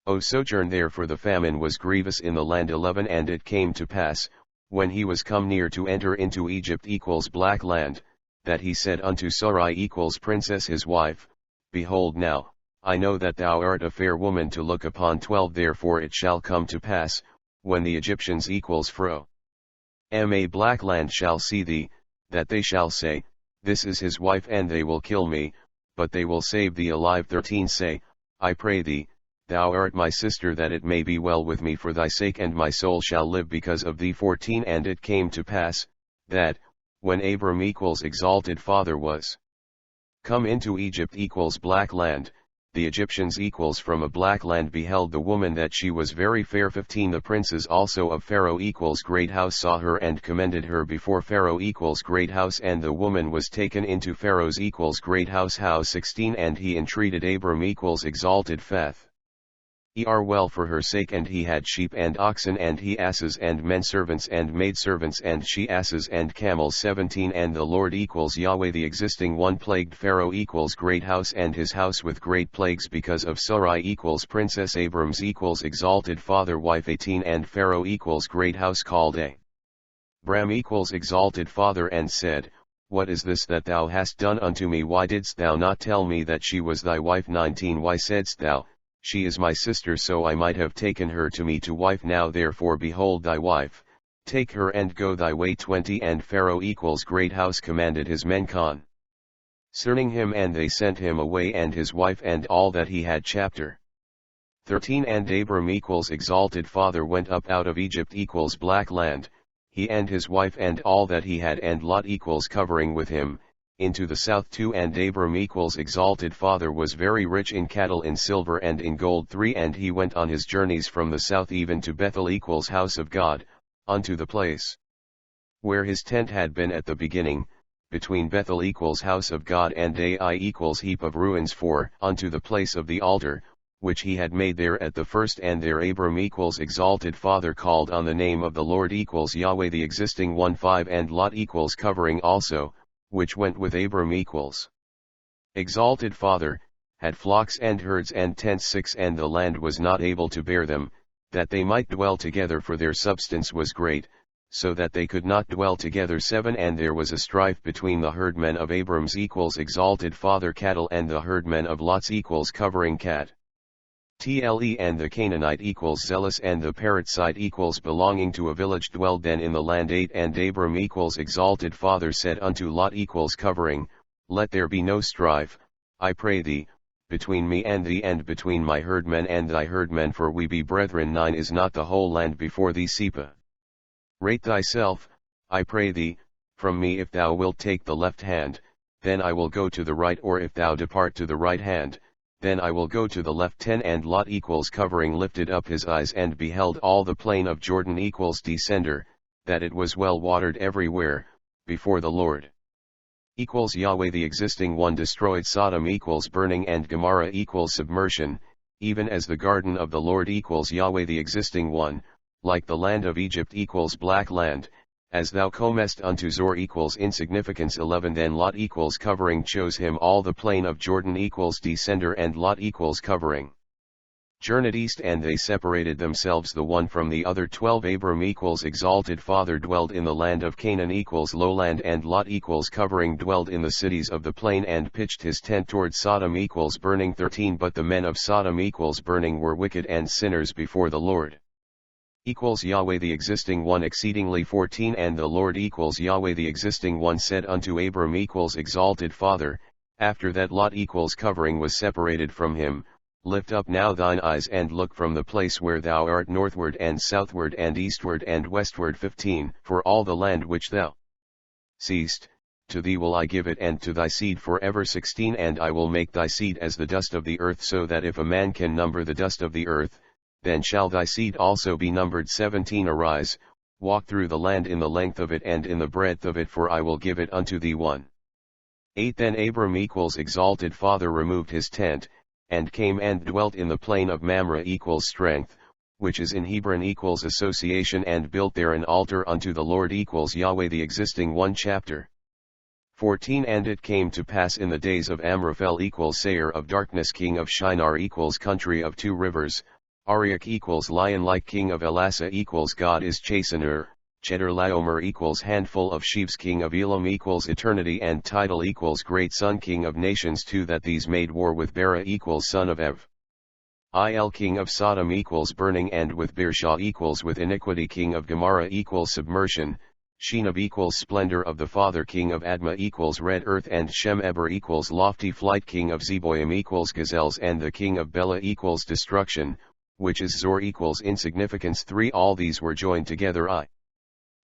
O sojourn there, for the famine was grievous in the land. 11 And it came to pass, when he was come near to enter into Egypt equals Black Land, that he said unto Sarai equals Princess his wife, Behold now, I know that thou art a fair woman to look upon. 12 Therefore it shall come to pass, when the Egyptians equals Pharaoh a Black Land shall see thee, that they shall say, This is his wife, and they will kill me, but they will save thee alive. 13 Say, I pray thee, thou art my sister, that it may be well with me for thy sake, and my soul shall live because of thee. 14 And it came to pass, that, when Abram equals Exalted Father was come into Egypt equals Black Land, the Egyptians equals from a Black Land beheld the woman that she was very fair. 15 The princes also of Pharaoh equals Great House saw her and commended her before Pharaoh equals Great House, and the woman was taken into Pharaoh's equals Great House. 16 And he entreated Abram equals Exalted Fath well for her sake, and he had sheep and oxen and he asses and men servants and maidservants and she asses and camels. 17 And the Lord Yahweh the existing one plagued Pharaoh great house and his house with great plagues because of Sarai princess Abrams exalted father wife. 18 And Pharaoh great house called Abram exalted father and said, What is this that thou hast done unto me? Why didst thou not tell me that she was thy wife? 19 Why saidst thou, She is my sister, so I might have taken her to me to wife? Now therefore behold thy wife, take her and go thy way. 20 And Pharaoh great house commanded his men concerning him, and they sent him away and his wife and all that he had. Chapter 13 And Abram exalted father went up out of Egypt black land, he and his wife and all that he had, and Lot covering with him, into the south. 2 And Abram exalted father was very rich in cattle, in silver and in gold. 3 And he went on his journeys from the south even to Bethel house of God, unto the place where his tent had been at the beginning, between Bethel house of God and Ai heap of ruins, for unto the place of the altar, which he had made there at the first. And there Abram exalted father called on the name of the Lord Yahweh the existing one. 5 And Lot covering also, which went with Abram exalted father, had flocks and herds and tents. 6 And the land was not able to bear them, that they might dwell together, for their substance was great, so that they could not dwell together. 7 And there was a strife between the herdmen of Abram's exalted father cattle and the herdmen of Lot's covering cattle. And the Canaanite zealous and the Perizzite belonging to a village dwelled then in the land. 8 And Abram exalted father said unto Lot covering, Let there be no strife, I pray thee, between me and thee, and between my herdmen and thy herdmen, for we be brethren. 9 Is not the whole land before thee? Separate thyself, I pray thee, from me. If thou wilt take the left hand, then I will go to the right, or if thou depart to the right hand, then I will go to the left. 10 And Lot covering lifted up his eyes and beheld all the plain of Jordan descender, that it was well watered everywhere, before the Lord Yahweh the existing one destroyed Sodom burning and Gomorrah submersion, even as the garden of the Lord Yahweh the existing one, like the land of Egypt black land, as thou comest unto Zor insignificance. 11 Then Lot covering chose him all the plain of Jordan descender, and Lot covering journeyed east, and they separated themselves the one from the other. 12 Abram exalted father dwelled in the land of Canaan lowland, and Lot covering dwelled in the cities of the plain, and pitched his tent toward Sodom burning. 13 But the men of Sodom burning were wicked and sinners before the Lord Yahweh the existing one exceedingly. 14 And the Lord Yahweh the existing one said unto Abram exalted father, after that Lot covering was separated from him, Lift up now thine eyes and look from the place where thou art northward and southward and eastward and westward. 15 For all the land which thou seest, to thee will I give it, and to thy seed forever. 16 And I will make thy seed as the dust of the earth, so that if a man can number the dust of the earth, then shall thy seed also be numbered. 17 Arise, walk through the land in the length of it and in the breadth of it, for I will give it unto thee. 1. 8 Then Abram exalted father removed his tent, and came and dwelt in the plain of Mamre strength, which is in Hebron association, and built there an altar unto the Lord Yahweh the existing one. Chapter 14 And it came to pass in the days of Amraphel Sayer of darkness king of Shinar country of two rivers, Arioch lion-like king of Elasa God is chastener, Chedorlaomer handful of sheaves king of Elam eternity and title great son king of nations. 2 That these made war with Bera son of Ev. Il king of Sodom burning, and with Birsha with iniquity king of Gomorrah submersion, Shinab splendor of the father king of Admah red earth, and Shem Eber lofty flight king of Zeboim gazelles, and the king of Bela destruction, which is Zor insignificance. 3 All these were joined together.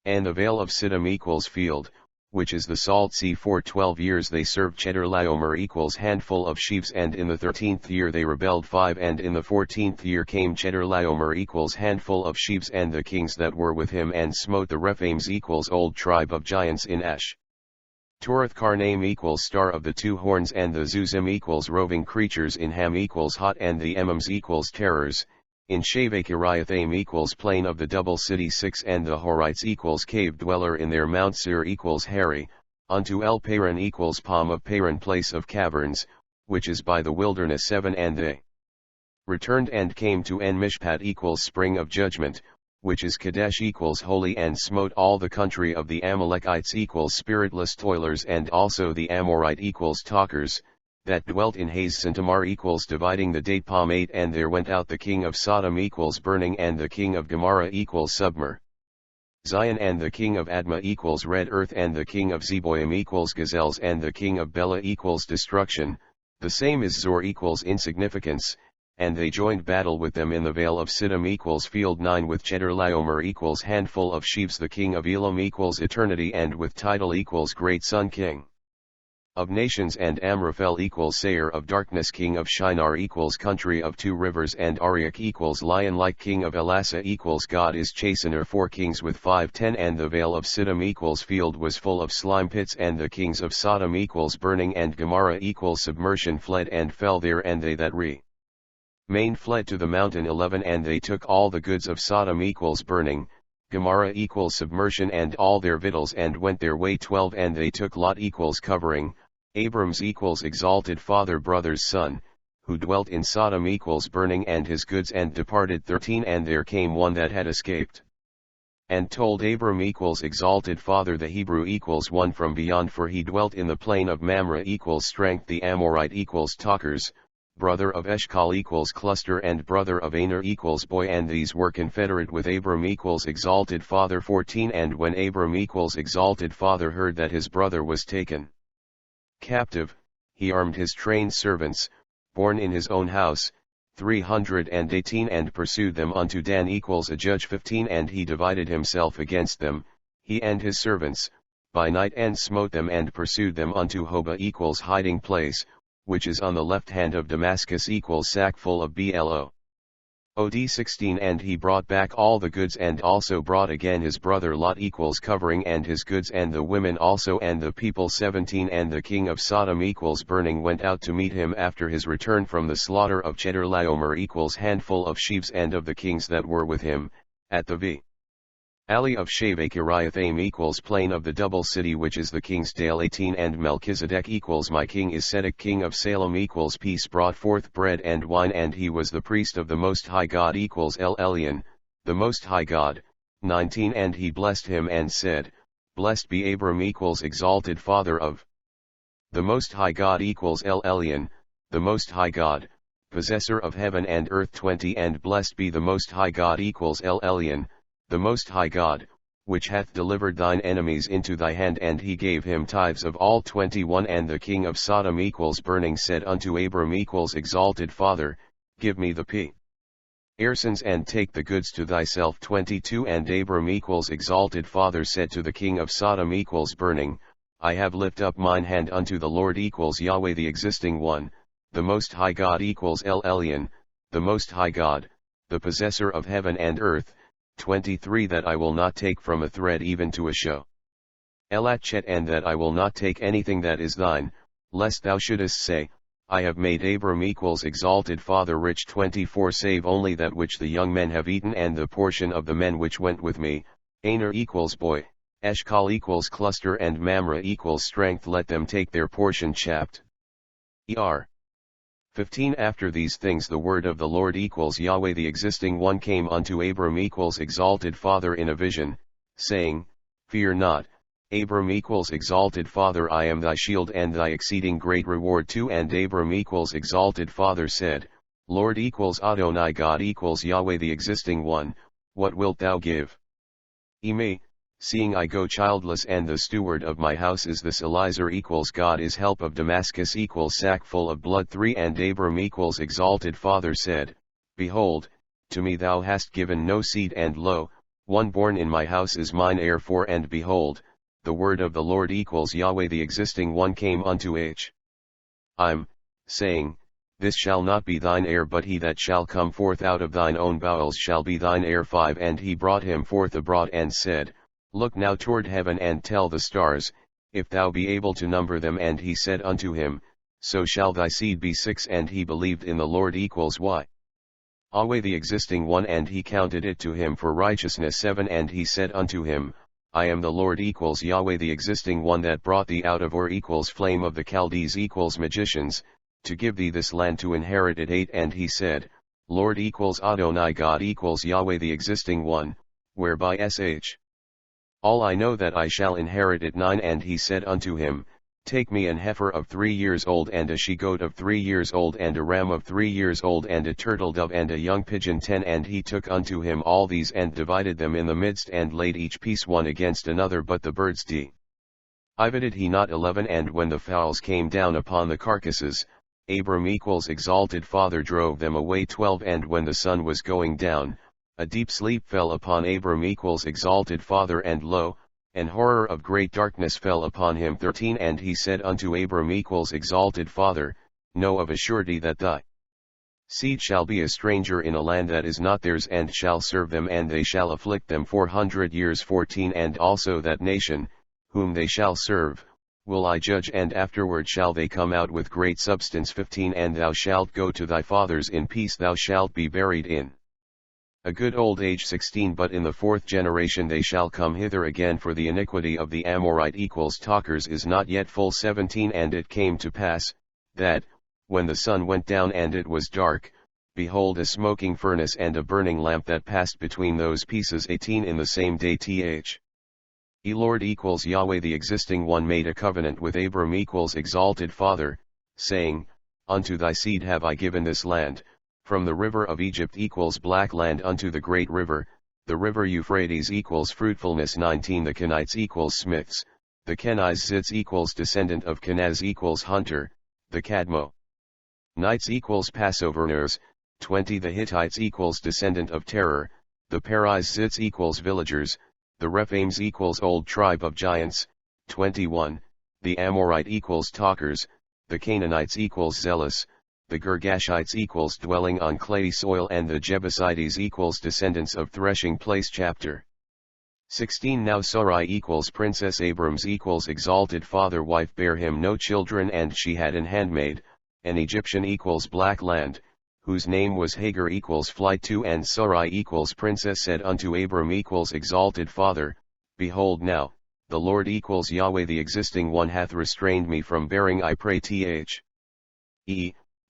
And the vale of Siddim field, which is the salt sea. For 12 years they served Chedorlaomer handful of sheaves, and in the 13th year they rebelled. 5 And in the 14th year came Chedorlaomer handful of sheaves, and the kings that were with him, and smote the Rephaims old tribe of giants in Ash. Torath Karnaim star of the two horns, and the Zuzim roving creatures in Ham hot, and the Emims terrors, In Shaveh Kiriathaim equals plain of the double city 6 and the Horites equals cave dweller in their Mount Seir equals Harry, unto El Paran equals palm of Paran place of caverns, which is by the wilderness 7 and they returned and came to En Mishpat equals spring of judgment, which is Kadesh equals holy and smote all the country of the Amalekites equals spiritless toilers and also the Amorite equals talkers, that dwelt in Hazez Tamar equals dividing the date palm 8 and there went out the king of Sodom equals burning and the king of Gomorrah equals submer. Zion and the king of Admah equals red earth and the king of Zeboim equals gazelles and the king of Bela equals destruction, the same is Zor equals insignificance, and they joined battle with them in the vale of Siddim equals field 9 with Chedorlaomer equals handful of sheaves the king of Elam equals eternity and with title equals great sun king of nations and Amraphel equals Seir of darkness king of Shinar equals country of 2 rivers and Ariak equals lion like king of Elasa equals God is chastener 4 kings with 5:10 and the vale of Siddim equals field was full of slime pits and the kings of Sodom equals burning and Gomorrah equals submersion fled and fell there and they that remained fled to the mountain 11 and they took all the goods of Sodom equals burning, Gomorrah equals submersion and all their victuals and went their way 12 and they took Lot equals covering, Abram's equals exalted father brother's son, who dwelt in Sodom equals burning and his goods and departed 13 and there came one that had escaped. And told Abram equals exalted father the Hebrew equals one from beyond for he dwelt in the plain of Mamre equals strength the Amorite equals talkers, brother of Eshcol equals cluster and brother of Aner equals boy and these were confederate with Abram equals exalted father 14 and when Abram equals exalted father heard that his brother was taken captive, he armed his trained servants, born in his own house, 318 and pursued them unto Dan equals a judge 15 and he divided himself against them, he and his servants, by night and smote them and pursued them unto Hobah equals hiding place, which is on the left hand of Damascus equals sackful of Blo. Od 16 and he brought back all the goods and also brought again his brother Lot equals covering and his goods and the women also and the people 17 and the king of Sodom equals burning went out to meet him after his return from the slaughter of Chedorlaomer equals handful of sheaves and of the kings that were with him, at the Valley of Shaveh Kiriathaim equals plain of the double city which is the king's dale 18 and Melchizedek equals my king is Sedek king of Salem equals peace brought forth bread and wine and he was the priest of the Most High God equals El Elyon, the Most High God, 19 and he blessed him and said, blessed be Abram equals exalted father of the Most High God equals El Elyon, the Most High God, possessor of heaven and earth 20 and blessed be the Most High God equals El Elyon, the Most High God, which hath delivered thine enemies into thy hand and he gave him tithes of all 21 and the king of Sodom equals burning said unto Abram equals exalted father, give me the heirsons and take the goods to thyself 22 and Abram equals exalted father said to the king of Sodom equals burning, I have lift up mine hand unto the Lord equals Yahweh the existing one, the Most High God equals El Elyon, the Most High God, the possessor of heaven and earth, 23 that I will not take from a thread even to a show. Elachet and that I will not take anything that is thine, lest thou shouldest say, I have made Abram equals exalted father rich 24 save only that which the young men have eaten and the portion of the men which went with me, Aner equals boy, Eshcol equals cluster and Mamre equals strength let them take their portion chapt. 15 After these things the word of the Lord equals Yahweh the existing one came unto Abram equals exalted father in a vision, saying, fear not, Abram equals exalted father I am thy shield and thy exceeding great reward 2 and Abram equals exalted father said, Lord equals Adonai God equals Yahweh the existing one, what wilt thou give me? Seeing I go childless and the steward of my house is this Eliezer equals God is help of Damascus equals sackful of blood 3 and Abram equals exalted father said, behold, to me thou hast given no seed and lo, one born in my house is mine heir 4 and behold, the word of the Lord equals Yahweh the existing one came unto I'm, saying, this shall not be thine heir but he that shall come forth out of thine own bowels shall be thine heir 5 and he brought him forth abroad and said, look now toward heaven and tell the stars, if thou be able to number them and he said unto him, so shall thy seed be 6 and he believed in the Lord equals y. Yahweh the existing one, and he counted it to him for righteousness. 7 And he said unto him, I am the Lord equals Yahweh the existing one that brought thee out of Ur equals flame of the Chaldees equals magicians, to give thee this land to inherit it. 8 And he said, Lord equals Adonai God equals Yahweh the existing one, whereby sh. All I know that I shall inherit it. 9 And he said unto him, Take me an heifer of 3 years old, and a she-goat of 3 years old, and a ram of 3 years old, and a turtle-dove, and a young pigeon. 10 And he took unto him all these, and divided them in the midst, and laid each piece one against another, but the birds divided he not. 11 And when the fowls came down upon the carcasses, Abram equals exalted Father drove them away. 12 And when the sun was going down, a deep sleep fell upon Abram equals exalted Father, and lo, an horror of great darkness fell upon him. 13 And he said unto Abram equals exalted Father, Know of a surety that thy seed shall be a stranger in a land that is not theirs, and shall serve them, and they shall afflict them 400 years. 14 And also that nation, whom they shall serve, will I judge, and afterward shall they come out with great substance. 15 And thou shalt go to thy fathers in peace, thou shalt be buried in a good old age. 16 But in the 4th generation they shall come hither again, for the iniquity of the Amorite equals talkers is not yet full. 17 And it came to pass, that, when the sun went down and it was dark, behold a smoking furnace and a burning lamp that passed between those pieces. 18 In the same day Lord equals Yahweh the existing one made a covenant with Abram equals exalted Father, saying, Unto thy seed have I given this land, from the river of Egypt equals black land unto the great river, the river Euphrates equals fruitfulness. 19 The Kenites equals smiths, the Kenizzites equals descendant of Kenaz equals hunter, the Cadmonites equals Passoverners. 20 The Hittites equals descendant of Terror, the Perizzites equals villagers, the Rephaims equals old tribe of giants. 21 The Amorite equals talkers, the Canaanites equals zealous, the Girgashites equals dwelling on clayey soil, and the Jebusites equals descendants of threshing place. Chapter 16 Now Sarai equals princess Abrams equals exalted Father wife bare him no children, and she had an handmaid, an Egyptian equals black land, whose name was Hagar equals flight. 2 And Sarai equals princess said unto Abram equals exalted Father, Behold now, the Lord equals Yahweh the existing one hath restrained me from bearing. I pray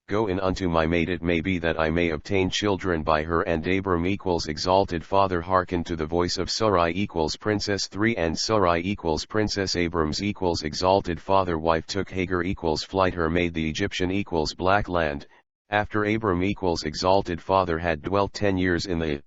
go in unto my maid, it may be that I may obtain children by her. And Abram equals exalted Father hearkened to the voice of Sarai equals princess. 3 And Sarai equals princess Abrams equals exalted Father wife took Hagar equals flight her maid, the Egyptian equals black land, after Abram equals exalted Father had dwelt 10 years in the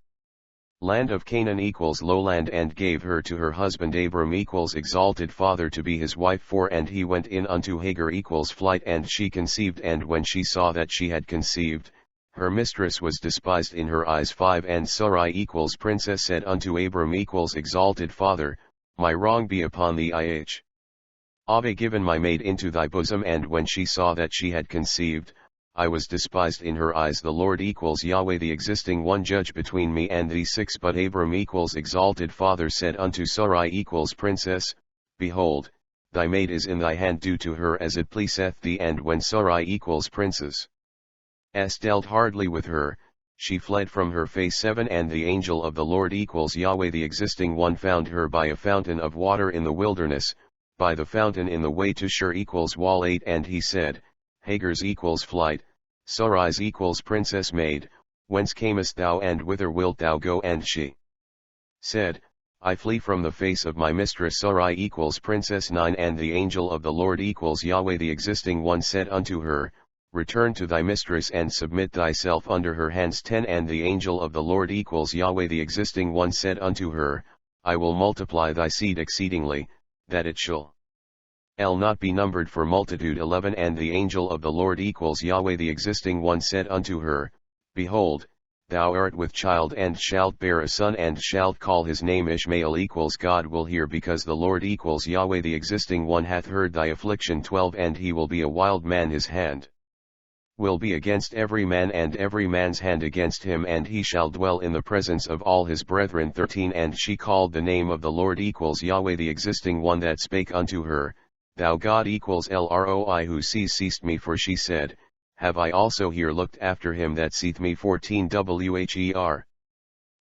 land of Canaan equals lowland, and gave her to her husband Abram equals exalted Father to be his wife. 4 And he went in unto Hagar equals flight, and she conceived, and when she saw that she had conceived, her mistress was despised in her eyes. 5 And Sarai equals princess said unto Abram equals exalted Father, My wrong be upon thee, I have given my maid into thy bosom, and when she saw that she had conceived, I was despised in her eyes. The Lord equals Yahweh the existing one judge between me and thee. 6 But Abram equals exalted Father said unto Sarai equals princess, Behold, thy maid is in thy hand, do to her as it pleaseth thee. And when Sarai equals princess dealt hardly with her, she fled from her face. 7 And the angel of the Lord equals Yahweh the existing one found her by a fountain of water in the wilderness, by the fountain in the way to Shur equals wall. 8 And he said, Hagar's equals flight, Sarai's equals princess maid, whence camest thou, and whither wilt thou go? And she said, I flee from the face of my mistress Sarai equals princess. 9 And the angel of the Lord equals Yahweh the existing one said unto her, Return to thy mistress and submit thyself under her hands. 10 And the angel of the Lord equals Yahweh the existing one said unto her, I will multiply thy seed exceedingly, that it shall not be numbered for multitude. 11 And the angel of the Lord equals Yahweh the existing one said unto her, Behold, thou art with child and shalt bear a son, and shalt call his name Ishmael equals God will hear, because the Lord equals Yahweh the existing one hath heard thy affliction. 12 And he will be a wild man, his hand will be against every man, and every man's hand against him, and he shall dwell in the presence of all his brethren. 13 And she called the name of the Lord equals Yahweh the existing one that spake unto her, Thou God equals Lroi who seest me, for she said, have I also here looked after him that seeth me. 14 Wher.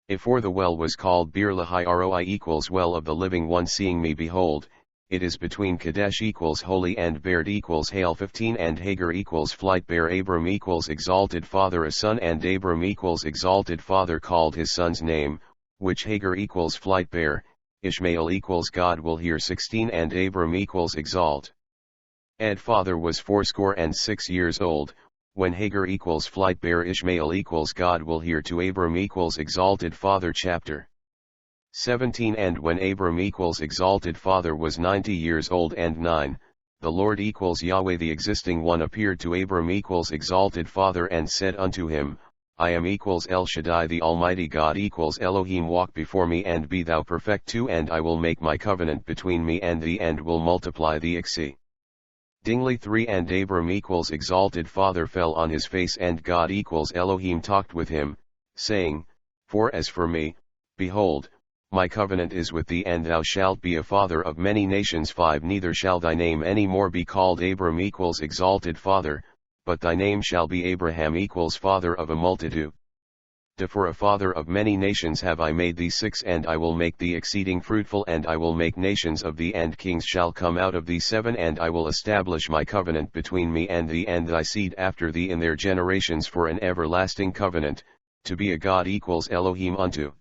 If for the well was called Bir Lahai Roi equals well of the living one seeing me, behold, it is between Kadesh equals holy and Bared equals hail. 15 and Hagar equals flight bear Abram equals exalted father a son and Abram equals exalted father called his son's name, which Hagar equals flight bear, Ishmael equals God will hear. 16 and Abram equals exalt. Ed father was 86 years old, when Hagar equals flight bear Ishmael equals God will hear to Abram equals exalted father. Chapter 17 and when Abram equals exalted father was 90 years old and 9, the Lord equals Yahweh the existing one appeared to Abram equals exalted father and said unto him, I am equals El Shaddai the Almighty God equals Elohim walk before me and be thou perfect too and I will make my covenant between me and thee and will multiply thee exceedingly. 3 and Abram equals exalted father fell on his face and God equals Elohim talked with him, saying, For as for me, behold, my covenant is with thee and thou shalt be a father of many nations. 5 Neither shall thy name any more be called Abram equals exalted father, but thy name shall be Abraham equals father of a multitude. For a father of many nations have I made thee. 6 And I will make thee exceeding fruitful and I will make nations of thee and kings shall come out of thee. 7 And I will establish my covenant between me and thee and thy seed after thee in their generations for an everlasting covenant, to be a God equals Elohim unto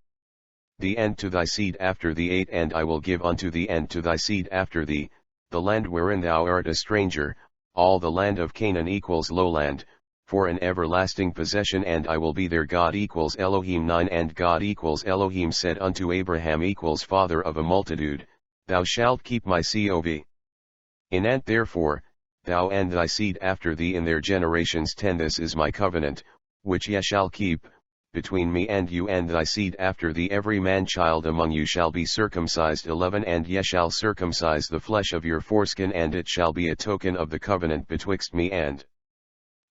thee and to thy seed after thee. 8 And I will give unto thee and to thy seed after thee, the land wherein thou art a stranger, all the land of Canaan equals lowland, for an everlasting possession and I will be their God equals Elohim. 9 And God equals Elohim said unto Abraham equals father of a multitude, Thou shalt keep my cov. And therefore, thou and thy seed after thee in their generations. 10 This is my covenant, which ye shall keep, between me and you and thy seed after thee every man child among you shall be circumcised. 11 And ye shall circumcise the flesh of your foreskin and it shall be a token of the covenant betwixt me and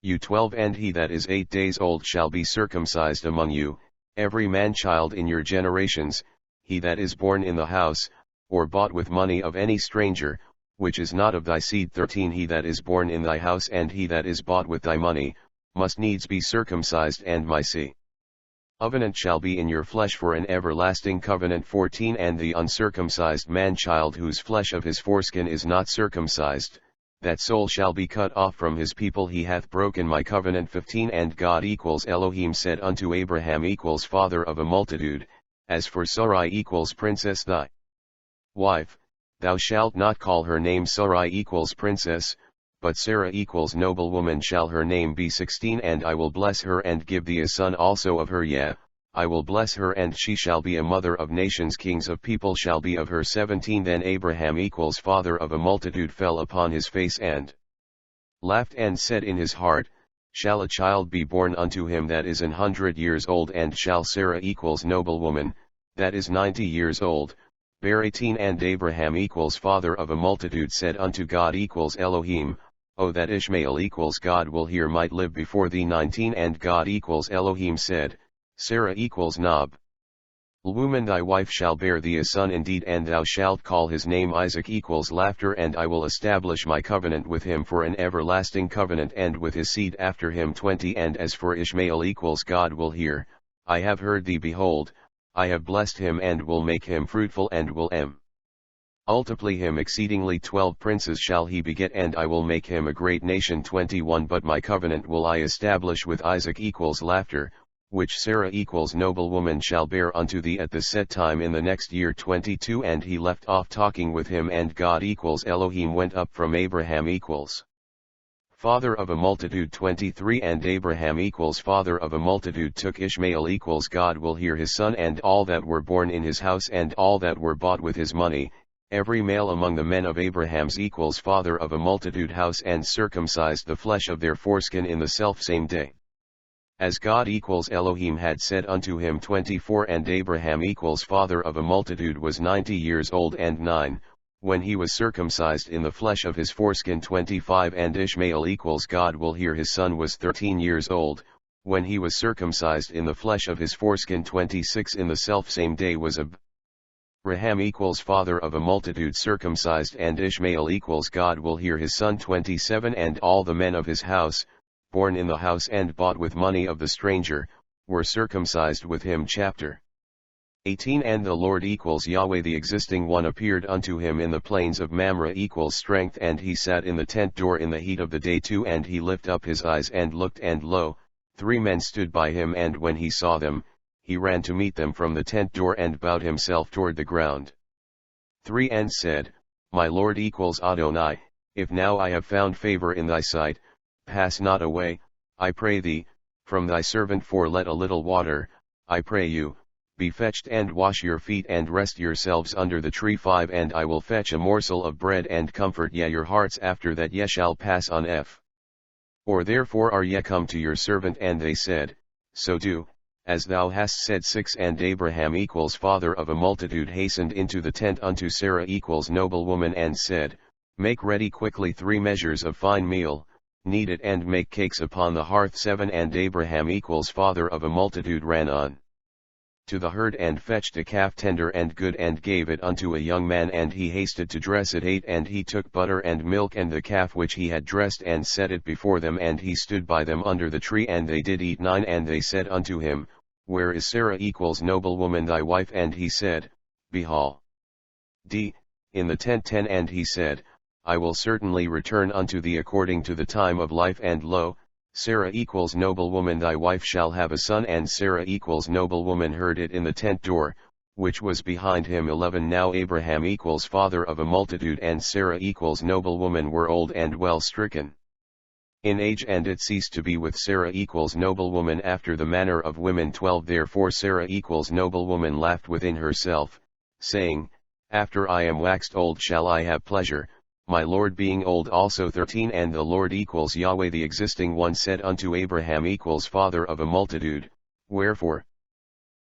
you. 12 And he that is 8 days old shall be circumcised among you, every man child in your generations, he that is born in the house, or bought with money of any stranger, which is not of thy seed. 13 He that is born in thy house and he that is bought with thy money, must needs be circumcised and my covenant shall be in your flesh for an everlasting covenant. 14 And the uncircumcised man child whose flesh of his foreskin is not circumcised, that soul shall be cut off from his people, he hath broken my covenant. 15 And God equals Elohim said unto Abraham equals father of a multitude, As for Sarai equals princess thy wife, thou shalt not call her name Sarai equals princess, but Sarah equals noblewoman shall her name be. 16 And I will bless her and give thee a son also of her. Yea, I will bless her and she shall be a mother of nations, kings of people shall be of her. 17 Then Abraham equals father of a multitude fell upon his face and laughed and said in his heart, Shall a child be born unto him that is 100 years old and shall Sarah equals noblewoman, that is 90 years old, bear? 18 And Abraham equals father of a multitude said unto God equals Elohim, O that Ishmael equals God will hear might live before thee. 19 And God equals Elohim said, Sarah equals Nob woman thy wife shall bear thee a son indeed and thou shalt call his name Isaac equals laughter. And I will establish my covenant with him for an everlasting covenant and with his seed after him. 20 And as for Ishmael equals God will hear, I have heard thee, behold, I have blessed him and will make him fruitful and will multiply him exceedingly. 12 Princes shall he beget and I will make him a great nation. 21 But my covenant will I establish with Isaac equals laughter, which Sarah equals noblewoman shall bear unto thee at the set time in the next year. 22 And he left off talking with him and God equals Elohim went up from Abraham equals father of a multitude. 23 And Abraham equals father of a multitude took Ishmael equals God will hear his son and all that were born in his house and all that were bought with his money, every male among the men of Abraham's equals father of a multitude house, and circumcised the flesh of their foreskin in the selfsame day, as God equals Elohim had said unto him. 24 And Abraham equals father of a multitude was 90 years old and 9, when he was circumcised in the flesh of his foreskin. 25 And Ishmael equals God will hear his son was 13 years old, when he was circumcised in the flesh of his foreskin. 26 In the selfsame day was Abraham equals father of a multitude circumcised and Ishmael equals God will hear his son. 27 And all the men of his house, born in the house and bought with money of the stranger, were circumcised with him. Chapter 18. And the Lord equals Yahweh the existing one appeared unto him in the plains of Mamre equals strength, and he sat in the tent door in the heat of the day 2. And he lift up his eyes and looked, and lo, 3 men stood by him, and when he saw them, he ran to meet them from the tent door and bowed himself toward the ground. 3 And said, My Lord equals Adonai, if now I have found favor in thy sight, pass not away, I pray thee, from thy servant, for let a little water, I pray you, be fetched, and wash your feet and rest yourselves under the tree. 5 And I will fetch a morsel of bread and comfort ye your hearts, after that ye shall pass on. Or therefore are ye come to your servant? And they said, So do, as thou hast said. 6 And Abraham equals father of a multitude hastened into the tent unto Sarah equals noblewoman, and said, Make ready quickly 3 measures of fine meal, knead it and make cakes upon the hearth. 7 And Abraham equals father of a multitude ran on to the herd and fetched a calf tender and good, and gave it unto a young man, and he hasted to dress it. 8 And he took butter and milk and the calf which he had dressed, and set it before them, and he stood by them under the tree, and they did eat. 9 And they said unto him, Where is Sarah equals noblewoman thy wife? And he said, Behold, in the tent. 10 And he said, I will certainly return unto thee according to the time of life, and lo, Sarah equals noblewoman thy wife shall have a son. And Sarah equals noblewoman heard it in the tent door, which was behind him. 11 Now Abraham equals father of a multitude and Sarah equals noblewoman were old and well stricken in age, and it ceased to be with Sarah equals noblewoman after the manner of women. 12 Therefore Sarah equals noblewoman laughed within herself, saying, After I am waxed old shall I have pleasure, my Lord being old also. 13 And the Lord equals Yahweh the existing one said unto Abraham equals father of a multitude, Wherefore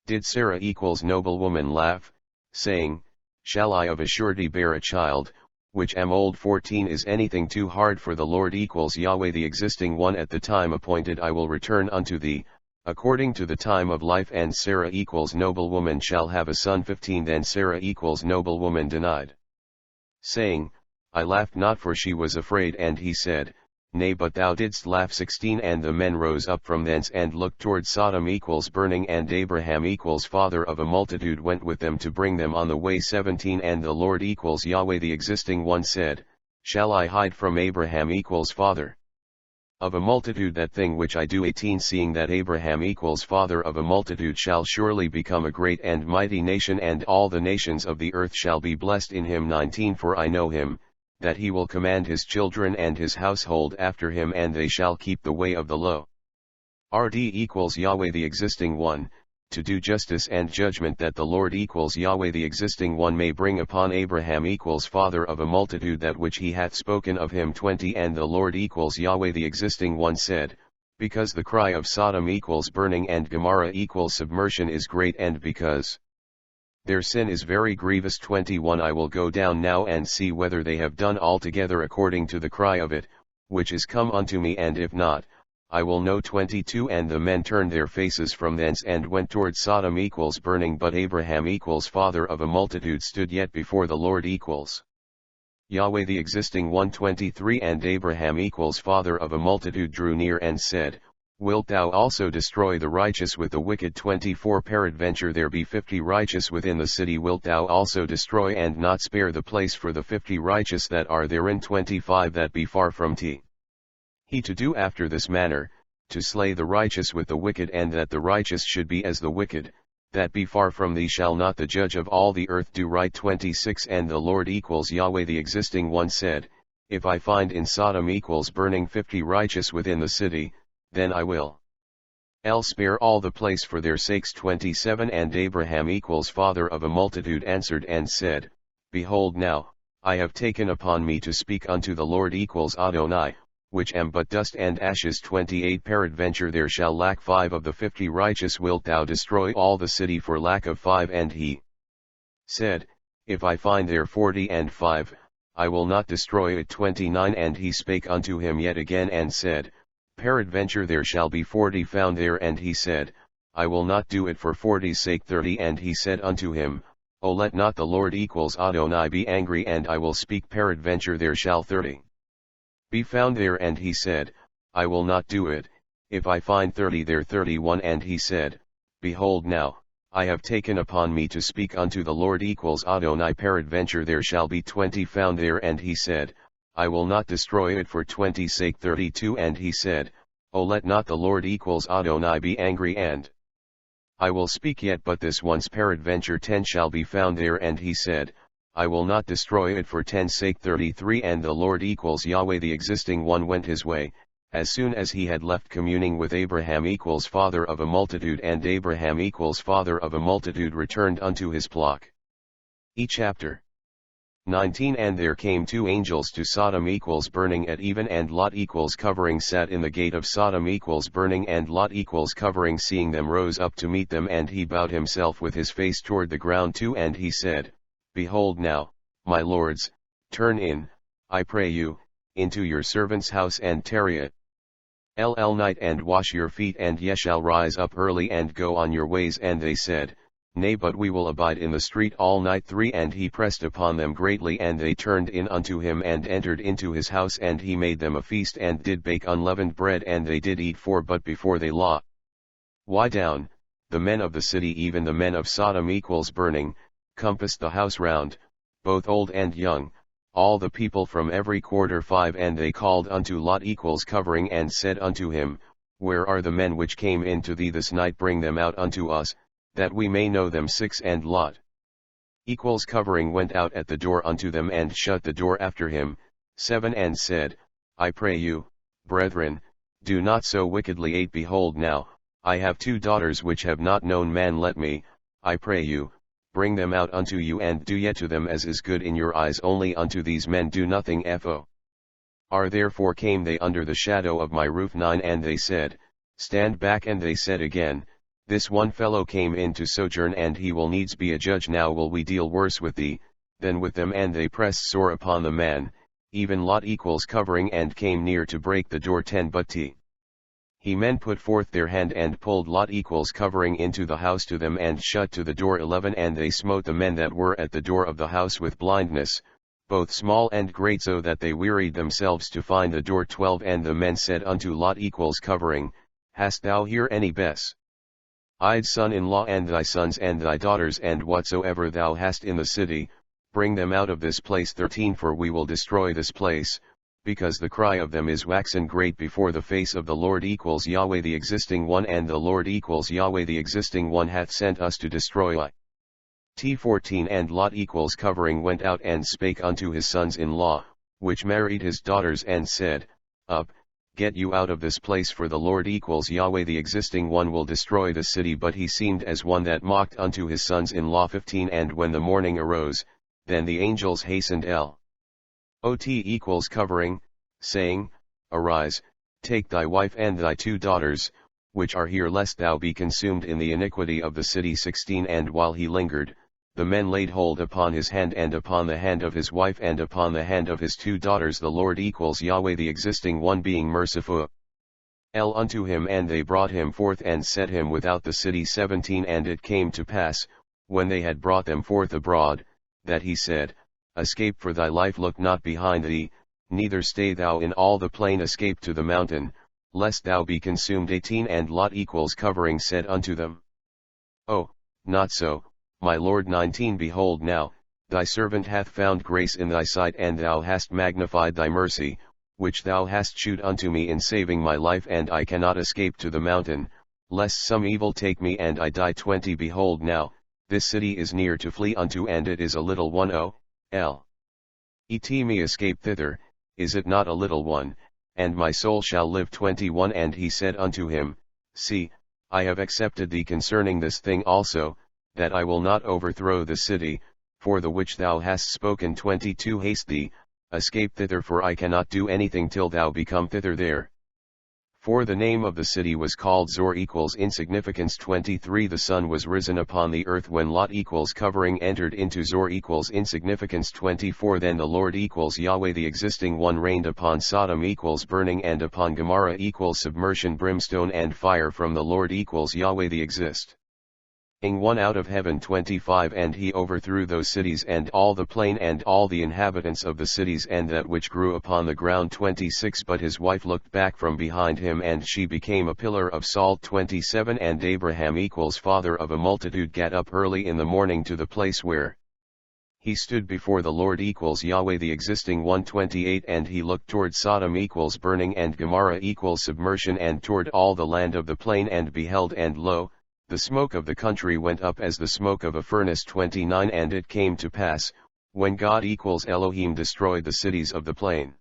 did Sarah equals noblewoman laugh, saying, Shall I of a surety bear a child, which am old? 14 Is anything too hard for the Lord equals Yahweh the existing one? At the time appointed I will return unto thee, according to the time of life, and Sarah equals noblewoman shall have a son. 15 Then Sarah equals noblewoman denied, saying, I laughed not, for she was afraid. And he said, Nay, but thou didst laugh. 16 And the men rose up from thence and looked toward Sodom equals burning, and Abraham equals father of a multitude went with them to bring them on the way. 17 And the Lord equals Yahweh the existing one said, Shall I hide from Abraham equals father of a multitude that thing which I do? 18 Seeing that Abraham equals father of a multitude shall surely become a great and mighty nation, and all the nations of the earth shall be blessed in him. 19 For I know him, that he will command his children and his household after him, and they shall keep the way of the Lord equals Yahweh the existing one, to do justice and judgment, that the Lord equals Yahweh the existing one may bring upon Abraham equals father of a multitude that which he hath spoken of him. 20 And the Lord equals Yahweh the existing one said, Because the cry of Sodom equals burning and Gomorrah equals submersion is great, and because their sin is very grievous. 21 I will go down now and see whether they have done altogether according to the cry of it, which is come unto me, and if not, I will know. 22 And the men turned their faces from thence and went toward Sodom equals burning, but Abraham equals father of a multitude stood yet before the Lord equals Yahweh the existing one. 23 And Abraham equals father of a multitude drew near and said, Wilt thou also destroy the righteous with the wicked? 24 Peradventure there be 50 righteous within the city, wilt thou also destroy and not spare the place for the 50 righteous that are therein? 25 That be far from he to do after this manner, to slay the righteous with the wicked, and that the righteous should be as the wicked, that be far from thee. Shall not the judge of all the earth do right? 26 And the Lord equals Yahweh the existing one said, If I find in Sodom equals burning 50 righteous within the city, then I will spare all the place for their sakes. 27 And Abraham equals father of a multitude answered and said, Behold, now, I have taken upon me to speak unto the Lord equals Adonai, which am but dust and ashes. 28 Peradventure there shall lack 5 of the 50 righteous, wilt thou destroy all the city for lack of 5? And he said, If I find there 40 and 5, I will not destroy it. 29 And he spake unto him yet again and said, Peradventure there shall be 40 found there. And he said, I will not do it for 40's sake. 30 And he said unto him, O let not the Lord equals Adonai be angry, and I will speak. Peradventure there shall 30 be found there. And he said, I will not do it. If I find 30 there 31. And he said, Behold now, I have taken upon me to speak unto the Lord equals Adonai, peradventure there shall be 20 found there. And he said, I will not destroy it for 20's sake. 32. And he said, O let not the Lord equals Adonai be angry, and I will speak yet but this once, peradventure 10 shall be found there. And he said, I will not destroy it for 10's sake. 33. And the Lord equals Yahweh the existing one went his way, as soon as he had left communing with Abraham equals father of a multitude, and Abraham equals father of a multitude returned unto his flock. Chapter 19. And there came 2 angels to Sodom equals burning at even, and Lot equals covering sat in the gate of Sodom equals burning, and Lot equals covering seeing them rose up to meet them, and he bowed himself with his face toward the ground. 2. And he said, Behold now, my lords, turn in, I pray you, into your servant's house, and tarry at night, and wash your feet, and ye shall rise up early and go on your ways. And they said, Nay, but we will abide in the street all night. 3. And he pressed upon them greatly, and they turned in unto him, and entered into his house, and he made them a feast, and did bake unleavened bread, and they did eat. 4. But before they lie down, the men of the city, even the men of Sodom equals burning, compassed the house round, both old and young, all the people from every quarter. 5. And they called unto Lot equals covering, and said unto him, Where are the men which came into thee this night? Bring them out unto us, that we may know them. 6. And Lot equals covering went out at the door unto them, and shut the door after him. 7. And said, I pray you, brethren, do not so wickedly. 8. Behold now, I have 2 daughters which have not known man. Let me, I pray you, bring them out unto you, and do yet to them as is good in your eyes. Only unto these men do nothing. Therefore came they under the shadow of my roof. 9. And they said, Stand back. And they said again, This one fellow came in to sojourn, and he will needs be a judge. Now will we deal worse with thee, than with them. And they pressed sore upon the man, even Lot equals covering, and came near to break the door. 10. But he men put forth their hand, and pulled Lot equals covering into the house to them, and shut to the door. 11. And they smote the men that were at the door of the house with blindness, both small and great, so that they wearied themselves to find the door. 12. And the men said unto Lot equals covering, Hast thou here any I'd son-in-law, and thy sons and thy daughters, and whatsoever thou hast in the city, bring them out of this place. 13. For we will destroy this place, because the cry of them is waxen great before the face of the Lord equals Yahweh the existing one, and the Lord equals Yahweh the existing one hath sent us to destroy it. 14. And Lot equals covering went out and spake unto his sons-in-law, which married his daughters, and said, Up, get you out of this place, for the Lord equals Yahweh the existing one will destroy the city. But he seemed as one that mocked unto his sons-in-law. 15. And when the morning arose, then the angels hastened Lot equals covering, saying, Arise, take thy wife and thy 2 daughters, which are here, lest thou be consumed in the iniquity of the city. 16. And while he lingered, the men laid hold upon his hand, and upon the hand of his wife, and upon the hand of his 2 daughters, the Lord equals Yahweh the existing one being merciful unto him. And they brought him forth, and set him without the city. 17. And it came to pass, when they had brought them forth abroad, that he said, Escape for thy life, look not behind thee, neither stay thou in all the plain. Escape to the mountain, lest thou be consumed. 18. And Lot equals covering said unto them, Oh, not so, my lord. 19. Behold now, thy servant hath found grace in thy sight, and thou hast magnified thy mercy, which thou hast shewed unto me in saving my life, and I cannot escape to the mountain, lest some evil take me and I die. 20. Behold now, this city is near to flee unto, and it is a little one. Let me escape thither, is it not a little one, and my soul shall live. 21. And he said unto him, See, I have accepted thee concerning this thing also, that I will not overthrow the city, for the which thou hast spoken. 22. Haste thee, escape thither, for I cannot do anything till thou become thither there. For the name of the city was called Zor equals insignificance. 23. The sun was risen upon the earth when Lot equals covering entered into Zor equals insignificance. 24. Then the Lord equals Yahweh the existing one rained upon Sodom equals burning, and upon Gomorrah equals submersion, brimstone and fire from the Lord equals Yahweh the existing one out of heaven 25 And he overthrew those cities and all the plain and all the inhabitants of the cities and that which grew upon the ground 26 But his wife looked back from behind him and she became a pillar of salt 27 And Abraham father of a multitude got up early in the morning to the place where he stood before the Lord Yahweh the existing 128 And he looked toward Sodom burning and Gomorrah submersion and toward all the land of the plain and beheld and lo, the smoke of the country went up as the smoke of a furnace 29 And it came to pass, when God Elohim destroyed the cities of the plain,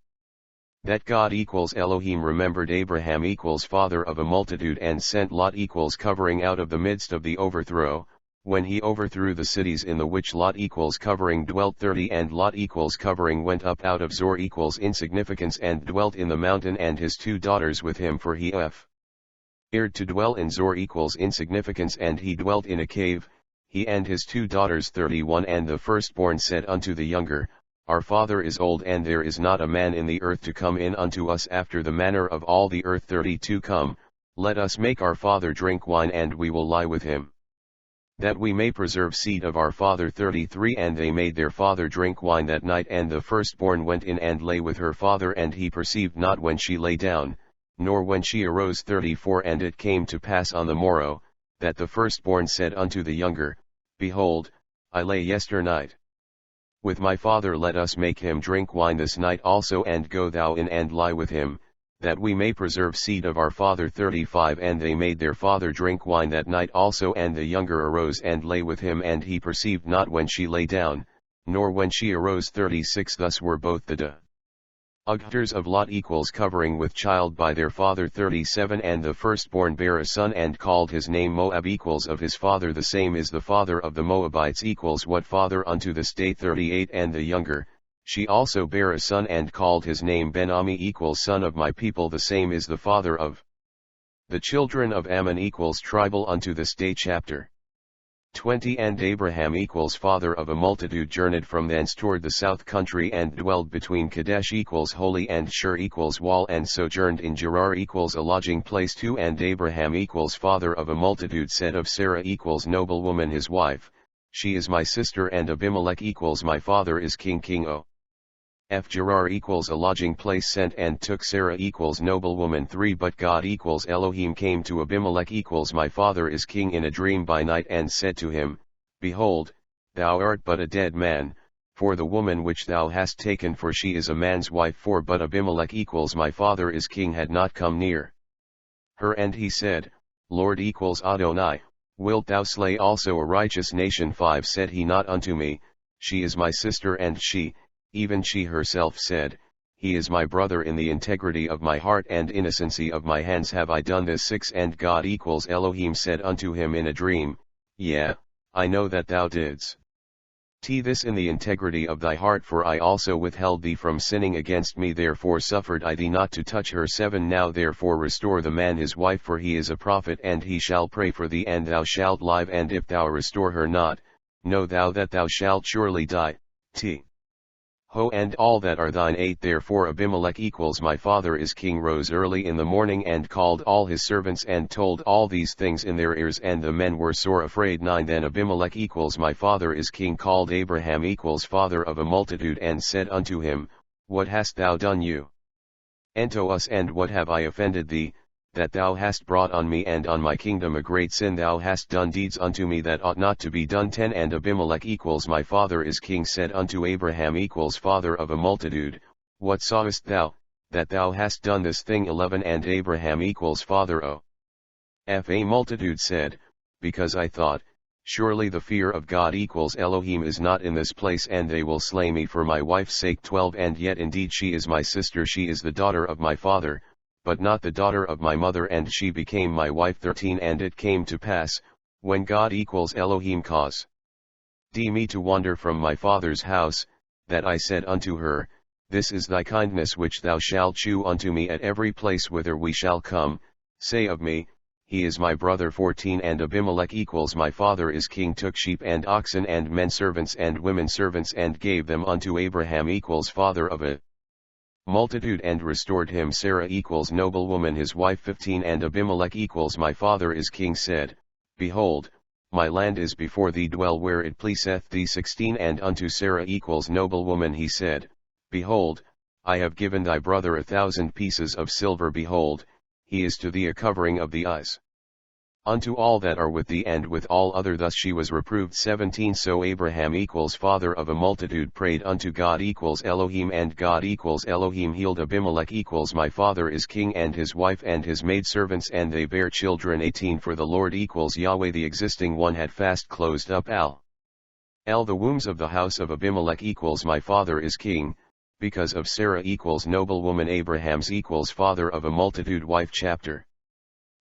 that God Elohim remembered Abraham father of a multitude and sent Lot covering out of the midst of the overthrow, when he overthrew the cities in the which Lot covering dwelt 30 And Lot covering went up out of Zor insignificance and dwelt in the mountain and his 2 daughters with him for he feared to dwell in Zor insignificance and he dwelt in a cave, he and his 2 daughters 31 And the firstborn said unto the younger, Our father is old and there is not a man in the earth to come in unto us after the manner of all the earth 32 Come, let us make our father drink wine and we will lie with him, that we may preserve seed of our father 33 And they made their father drink wine that night and the firstborn went in and lay with her father and he perceived not when she lay down, nor when she arose 34 And it came to pass on the morrow, that the firstborn said unto the younger, Behold, I lay yesternight with my father let us make him drink wine this night also and go thou in and lie with him, that we may preserve seed of our father 35 And they made their father drink wine that night also and the younger arose and lay with him and he perceived not when she lay down, nor when she arose 36 Thus were both the daughters of Lot covering with child by their father 37 And the firstborn bare a son and called his name Moab of his father the same is the father of the Moabites what father unto this day 38 And the younger, she also bare a son and called his name Ben-Ami son of my people the same is the father of the children of Ammon tribal unto this day Chapter 20 And Abraham father of a multitude journeyed from thence toward the south country and dwelled between Kadesh holy and Shur wall and sojourned in Gerar a lodging place 2 And Abraham father of a multitude said of Sarah noblewoman his wife, She is my sister and Abimelech my father is king o. Gerar a lodging place sent and took Sarah noblewoman 3 But God Elohim came to Abimelech my father is king in a dream by night and said to him, Behold, thou art but a dead man, for the woman which thou hast taken for she is a man's wife but Abimelech my father is king had not come near her and he said, Lord Adonai, wilt thou slay also a righteous nation 5 Said he not unto me, She is my sister and she, even she herself said, He is my brother in the integrity of my heart and innocency of my hands have I done this 6 And God Elohim said unto him in a dream, Yea, I know that thou didst this in the integrity of thy heart for I also withheld thee from sinning against me therefore suffered I thee not to touch her 7 Now therefore restore the man his wife for he is a prophet and he shall pray for thee and thou shalt live and if thou restore her not, know thou that thou shalt surely die. And all that are thine 8 Therefore Abimelech my father is king rose early in the morning and called all his servants and told all these things in their ears and the men were sore afraid 9 Then Abimelech my father is king called Abraham father of a multitude and said unto him, What hast thou done unto us and what have I offended thee, that thou hast brought on me and on my kingdom a great sin thou hast done deeds unto me that ought not to be done 10 And Abimelech my father is king said unto Abraham father of a multitude, What sawest thou, that thou hast done this thing 11 And Abraham father of a multitude said, Because I thought, Surely the fear of God Elohim is not in this place and they will slay me for my wife's sake 12 And yet indeed she is my sister she is the daughter of my father, but not the daughter of my mother and she became my wife 13 And it came to pass, when God Elohim caused me to wander from my father's house, that I said unto her, This is thy kindness which thou shalt shew unto me at every place whither we shall come, say of me, He is my brother 14 And Abimelech my father is king took sheep and oxen and men servants and women servants and gave them unto Abraham father of a multitude and restored him Sarah noblewoman his wife 15 And Abimelech my father is king said, Behold, my land is before thee, dwell where it pleaseth thee. 16 And unto Sarah equals noblewoman he said, Behold, I have given thy brother 1,000 pieces of silver, behold, he is to thee a covering of the eyes. Unto all that are with thee and with all other thus she was reproved. 17 So Abraham equals father of a multitude prayed unto God equals Elohim, and God equals Elohim healed Abimelech equals my father is king, and his wife and his maidservants, and they bear children. 18 For the Lord equals Yahweh, the existing one had fast closed up El the wombs of the house of Abimelech equals my father is king, because of Sarah equals noblewoman. Abraham's equals father of a multitude wife. Chapter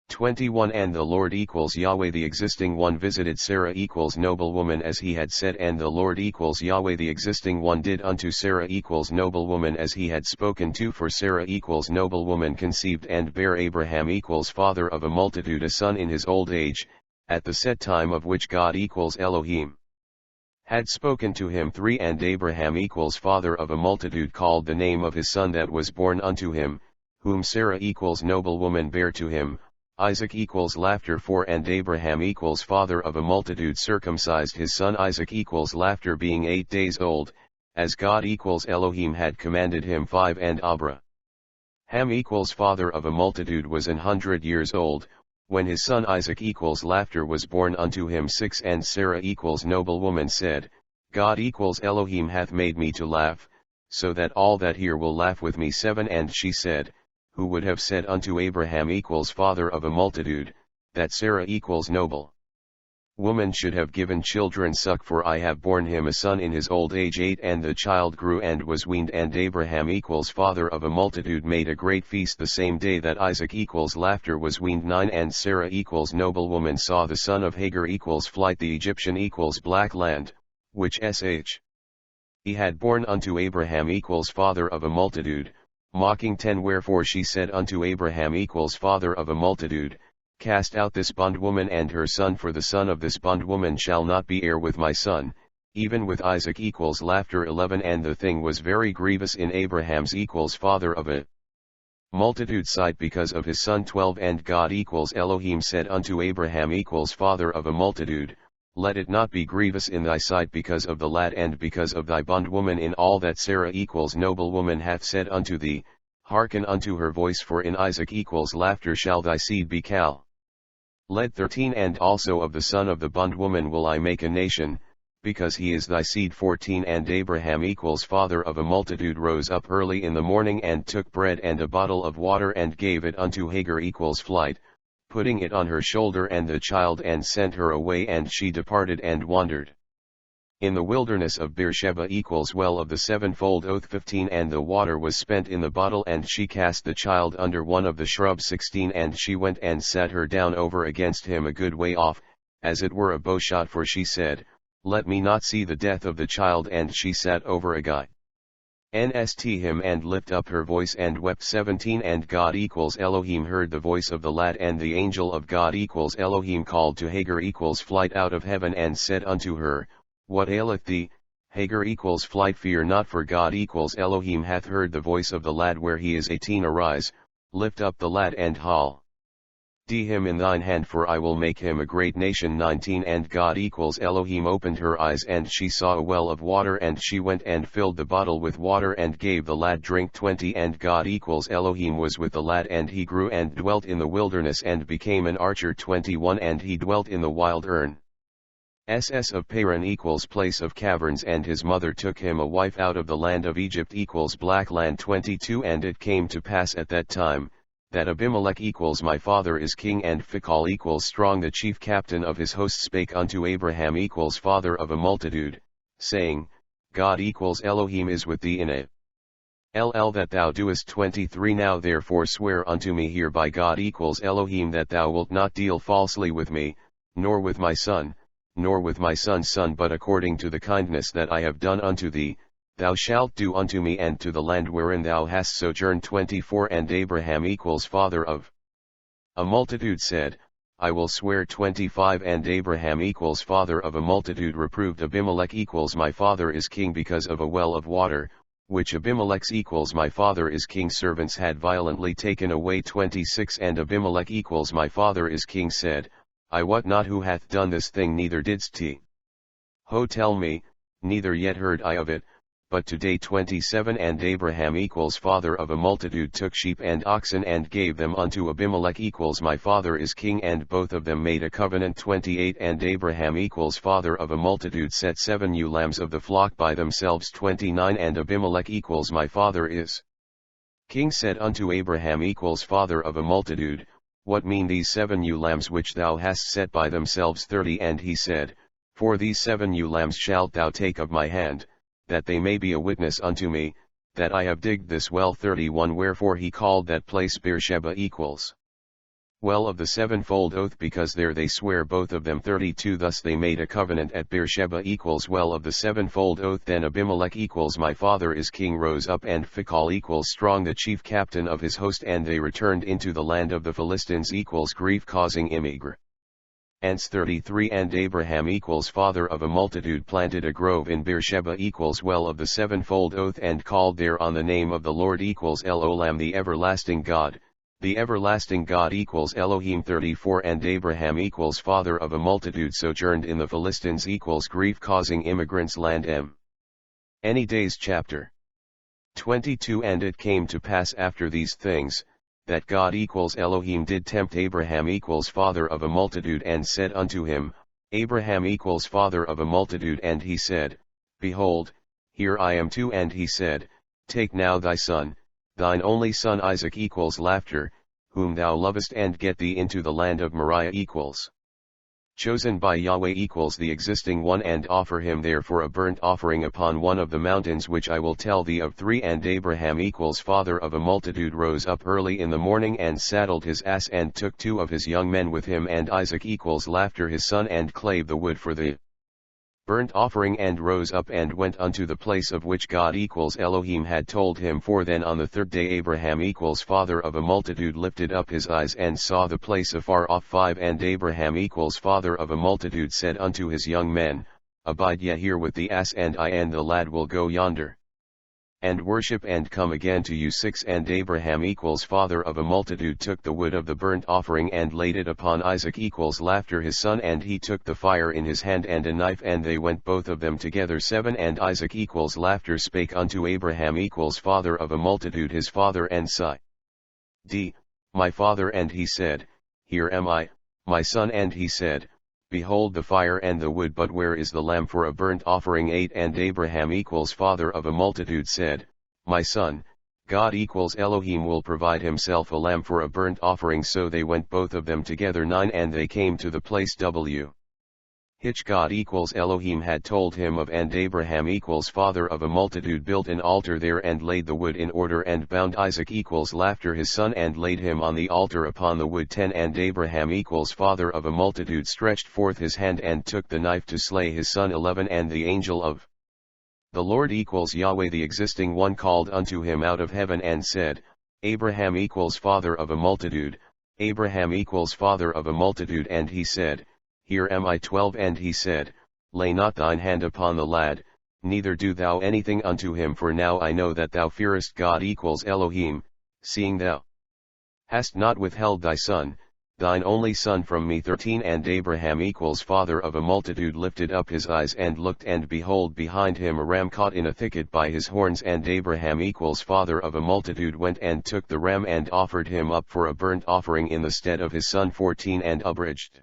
21 And the Lord equals Yahweh, the existing one visited Sarah equals noblewoman as he had said, and the Lord equals Yahweh, the existing one did unto Sarah equals noblewoman as he had spoken to. For Sarah equals noblewoman conceived and bare Abraham equals father of a multitude a son in his old age, at the set time of which God equals Elohim had spoken to him. 3 And Abraham equals father of a multitude called the name of his son that was born unto him, whom Sarah equals noblewoman bare to him, Isaac equals laughter. 4 And Abraham equals father of a multitude circumcised his son Isaac equals laughter being 8 days old, as God equals Elohim had commanded him. 5 And Abraham equals father of a multitude was 100 years old, when his son Isaac equals laughter was born unto him. 6 And Sarah equals noblewoman said, God equals Elohim hath made me to laugh, so that all that hear will laugh with me. 7 And she said, who would have said unto Abraham equals father of a multitude, that Sarah equals noble woman should have given children suck, for I have borne him a son in his old age. 8 And the child grew and was weaned, and Abraham equals father of a multitude made a great feast the same day that Isaac equals laughter was weaned. 9 And Sarah equals noblewoman saw the son of Hagar equals flight the Egyptian equals black land, which he had born unto Abraham equals father of a multitude, mocking. 10 Wherefore she said unto Abraham equals father of a multitude, cast out this bondwoman and her son, for the son of this bondwoman shall not be heir with my son, even with Isaac equals laughter. 11 And the thing was very grievous in Abraham's equals father of a multitude sight because of his son. 12 And God equals Elohim said unto Abraham equals father of a multitude, let it not be grievous in thy sight because of the lad and because of thy bondwoman in all that Sarah equals noblewoman hath said unto thee, hearken unto her voice, for in Isaac equals laughter shall thy seed be called. 13 And also of the son of the bondwoman will I make a nation, because he is thy seed. 14 And Abraham equals father of a multitude rose up early in the morning and took bread and a bottle of water and gave it unto Hagar equals flight, putting it on her shoulder and the child, and sent her away, and she departed and wandered in the wilderness of Beersheba equals well of the sevenfold oath. 15 And the water was spent in the bottle, and she cast the child under one of the shrubs. 16 And she went and sat her down over against him a good way off, as it were a bowshot, for she said, let me not see the death of the child. And she sat over against him and lift up her voice and wept. 17 And God equals Elohim heard the voice of the lad, and the angel of God equals Elohim called to Hagar equals flight out of heaven and said unto her, what aileth thee, Hagar equals flight? Fear not, for God equals Elohim hath heard the voice of the lad where he is. 18 Arise, lift up the lad and hold him in thine hand, for I will make him a great nation. 19 And God equals Elohim opened her eyes, and she saw a well of water, and she went and filled the bottle with water and gave the lad drink. 20 And God equals Elohim was with the lad, and he grew and dwelt in the wilderness and became an archer. 21 And he dwelt in the wild of Paran equals place of caverns, and his mother took him a wife out of the land of Egypt equals black land. 22 And it came to pass at that time, that Abimelech equals my father is king, and Phicol equals strong the chief captain of his host spake unto Abraham equals father of a multitude, saying, God equals Elohim is with thee in it. That thou doest. 23 Now therefore swear unto me here by God equals Elohim that thou wilt not deal falsely with me, nor with my son, nor with my son's son, but according to the kindness that I have done unto thee, thou shalt do unto me and to the land wherein thou hast sojourned. 24 And Abraham equals father of a multitude said, I will swear. 25 And Abraham equals father of a multitude reproved Abimelech equals my father is king because of a well of water, which Abimelech's equals my father is king servants had violently taken away. 26 And Abimelech equals my father is king said, I wot not who hath done this thing, neither didst he. Ho, tell me, neither yet heard I of it. But today 27 and Abraham equals father of a multitude took sheep and oxen and gave them unto Abimelech equals my father is king, and both of them made a covenant. 28 and Abraham equals father of a multitude set 7 ewe lambs of the flock by themselves. 29 and Abimelech equals my father is king said unto Abraham equals father of a multitude, what mean these 7 ewe lambs which thou hast set by themselves? 30 and he said, for these 7 ewe lambs shalt thou take of my hand, that they may be a witness unto me, that I have digged this well. 31 wherefore he called that place Beersheba equals well of the sevenfold oath, because there they swear both of them. 32 thus they made a covenant at Beersheba equals well of the sevenfold oath. Then Abimelech equals my father is king rose up, and Phicol equals strong the chief captain of his host, and they returned into the land of the Philistines equals grief causing immigr. Ants 33 and Abraham equals father of a multitude planted a grove in Beersheba equals well of the sevenfold oath, and called there on the name of the Lord equals El Olam the everlasting God. The everlasting God equals Elohim. 34 and Abraham equals father of a multitude sojourned in the Philistines equals grief causing immigrants land M. Any days chapter 22 and it came to pass after these things, that God equals Elohim did tempt Abraham equals father of a multitude, and said unto him, Abraham equals father of a multitude, and he said, behold, here I am too, and he said, take now thy son, thine only son Isaac equals laughter, whom thou lovest, and get thee into the land of Moriah equals chosen by Yahweh equals the existing one, and offer him therefore a burnt offering upon one of the mountains which I will tell thee of. 3 and Abraham equals father of a multitude rose up early in the morning and saddled his ass, and took 2 of his young men with him, and Isaac equals laughter his son, and clave the wood for the burnt offering, and rose up and went unto the place of which God equals Elohim had told him. For then on the 3rd day Abraham equals father of a multitude lifted up his eyes and saw the place afar off. 5 and Abraham equals father of a multitude said unto his young men, abide yet here with the ass, and I and the lad will go yonder and worship and come again to you. 6 and Abraham equals father of a multitude took the wood of the burnt offering and laid it upon Isaac equals laughter his son, and he took the fire in his hand and a knife, and they went both of them together. 7 and Isaac equals laughter spake unto Abraham equals father of a multitude his father, and sigh, D, my father, and he said, here am I, my son, and he said, behold the fire and the wood, but where is the lamb for a burnt offering? 8 and Abraham equals father of a multitude said, my son, God equals Elohim will provide himself a lamb for a burnt offering. So they went both of them together. 9 and they came to the place which God equals Elohim had told him of, and Abraham equals father of a multitude built an altar there, and laid the wood in order, and bound Isaac equals laughter his son, and laid him on the altar upon the wood. 10 and Abraham equals father of a multitude stretched forth his hand and took the knife to slay his son. 11 and the angel of the Lord equals Yahweh the existing one called unto him out of heaven and said, Abraham equals father of a multitude, Abraham equals father of a multitude, and he said, here am I. 12 and he said, lay not thine hand upon the lad, neither do thou anything unto him, for now I know that thou fearest God equals Elohim, seeing thou hast not withheld thy son, thine only son, from me. 13 and Abraham equals father of a multitude lifted up his eyes and looked, and behold behind him a ram caught in a thicket by his horns, and Abraham equals father of a multitude went and took the ram and offered him up for a burnt offering in the stead of his son. 14 and abridged.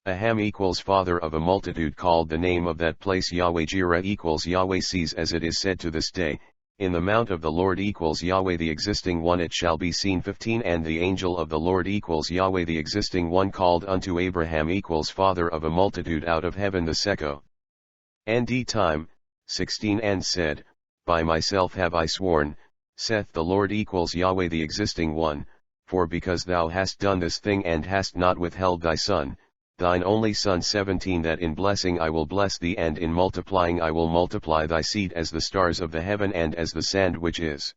Aham equals father of a multitude called the name of that place Yahweh Jireh equals Yahweh sees, as it is said to this day, in the mount of the Lord equals Yahweh the existing one it shall be seen. 15 and the angel of the Lord equals Yahweh the existing one called unto Abraham equals father of a multitude out of heaven the Seco and time. 16 and said, by myself have I sworn, saith the Lord equals Yahweh the existing one, for because thou hast done this thing and hast not withheld thy son, thine only son. 17 that in blessing I will bless thee, and in multiplying I will multiply thy seed as the stars of the heaven and as the sand which is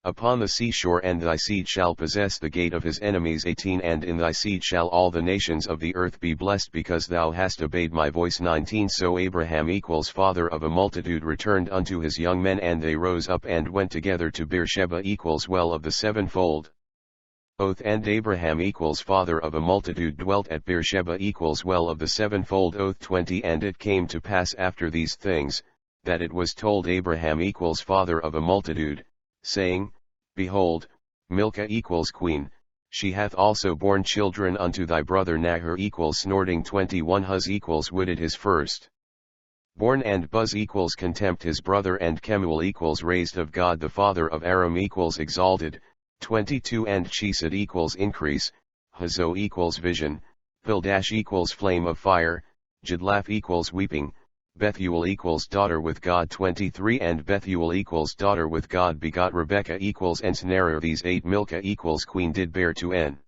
upon the seashore, and thy seed shall possess the gate of his enemies. 18 and in thy seed shall all the nations of the earth be blessed, because thou hast obeyed my voice. 19 so Abraham equals father of a multitude returned unto his young men, and they rose up and went together to Beersheba equals well of the sevenfold Oath and Abraham equals father of a multitude dwelt at Beersheba equals well of the sevenfold oath 20 And it came to pass after these things, that it was told Abraham equals father of a multitude, saying, Behold, Milcah equals queen, she hath also borne children unto thy brother Nahor equals snorting 21 Huz equals wooded his first born and Buz equals contempt his brother and Kemuel equals raised of God the father of Aram equals exalted, 22 And Chesed equals increase, Hazo equals vision, Pildash equals flame of fire, Jidlaph equals weeping, Bethuel equals daughter with God 23 And Bethuel equals daughter with God begot Rebekah equals ensnarer these 8 Milcah equals queen did bear to En.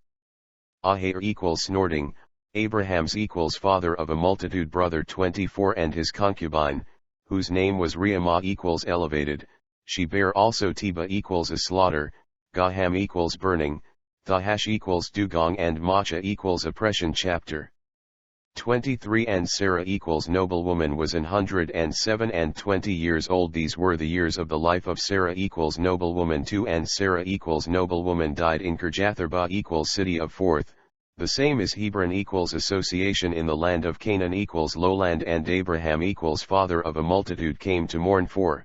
Ahar equals snorting, Abraham's equals father of a multitude brother 24 And his concubine, whose name was Reamah equals elevated, she bare also Teba equals a slaughter, Gaham equals burning, Thahash equals dugong and Macha equals oppression chapter 23 And Sarah equals noblewoman was 107 and 20 years old These were the years of the life of Sarah equals noblewoman 2 And Sarah equals noblewoman died in Kirjatharba equals city of fourth, the same is Hebron equals association in the land of Canaan equals lowland And Abraham equals father of a multitude came to mourn for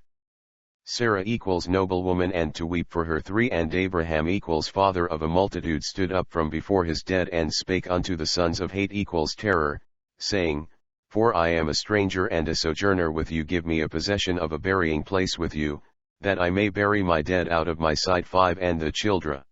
Sarah equals noblewoman and to weep for her 3 And Abraham equals father of a multitude stood up from before his dead and spake unto the sons of hate equals terror, saying, For I am a stranger and a sojourner with you give me a possession of a burying place with you, that I may bury my dead out of my sight 5 And the children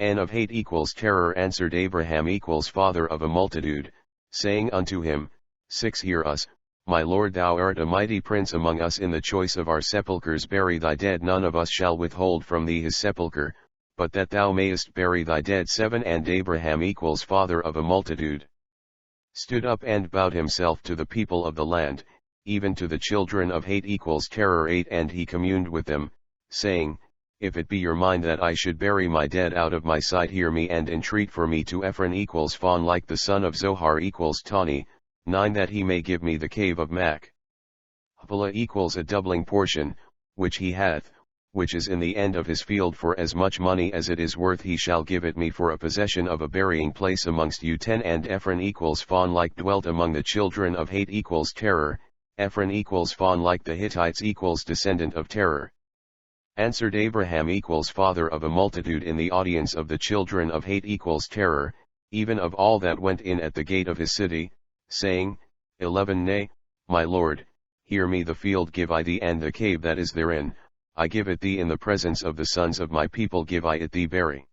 of hate equals terror answered Abraham equals father of a multitude, saying unto him, 6 Hear us, my lord thou art a mighty prince among us in the choice of our sepulchres bury thy dead none of us shall withhold from thee his sepulchre, but that thou mayest bury thy dead 7 And Abraham equals father of a multitude stood up and bowed himself to the people of the land, even to the children of hate equals terror 8 And he communed with them, saying, If it be your mind that I should bury my dead out of my sight hear me and entreat for me to Ephron equals Phon like the son of Zohar equals Tani, 9 That he may give me the cave of Machpelah equals a doubling portion, which he hath, which is in the end of his field for as much money as it is worth he shall give it me for a possession of a burying place amongst you 10 And Ephron equals Phon like dwelt among the children of hate equals terror, Ephron equals Phon like the Hittites equals descendant of terror. Answered Abraham equals father of a multitude in the audience of the children of hate equals terror, even of all that went in at the gate of his city, saying, 11 Nay, my lord, hear me the field give I thee and the cave that is therein, I give it thee in the presence of the sons of my people give I it thee bury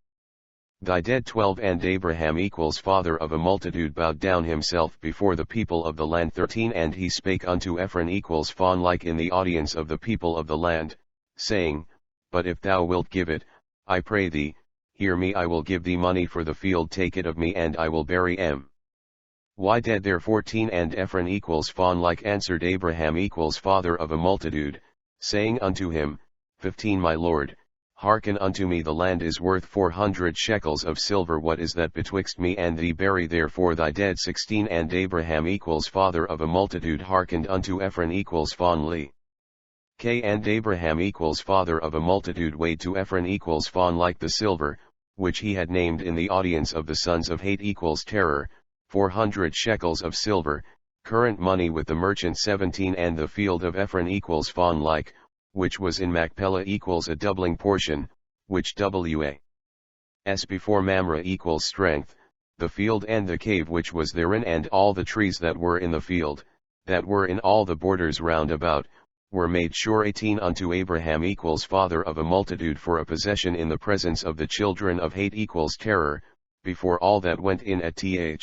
thy dead 12 And Abraham equals father of a multitude bowed down himself before the people of the land 13 And he spake unto Ephron equals Phon like in the audience of the people of the land, saying, But if thou wilt give it, I pray thee, hear me I will give thee money for the field take it of me and I will bury my dead there 14 And Ephron equals Phon like answered Abraham equals father of a multitude, saying unto him, 15 My lord, hearken unto me the land is worth 400 shekels of silver what is that betwixt me and thee bury therefore thy dead 16 And Abraham equals father of a multitude hearkened unto Ephron equals Phon li. K And Abraham equals father of a multitude weighed to Ephron equals Phon like the silver, which he had named in the audience of the sons of hate equals terror, 400 shekels of silver, current money with the merchant 17 And the field of Ephron equals Phon like, which was in Machpelah equals a doubling portion, which was before Mamre equals strength, the field and the cave which was therein and all the trees that were in the field, that were in all the borders round about, were made sure 18 Unto Abraham equals father of a multitude for a possession in the presence of the children of hate equals terror, before all that went in at the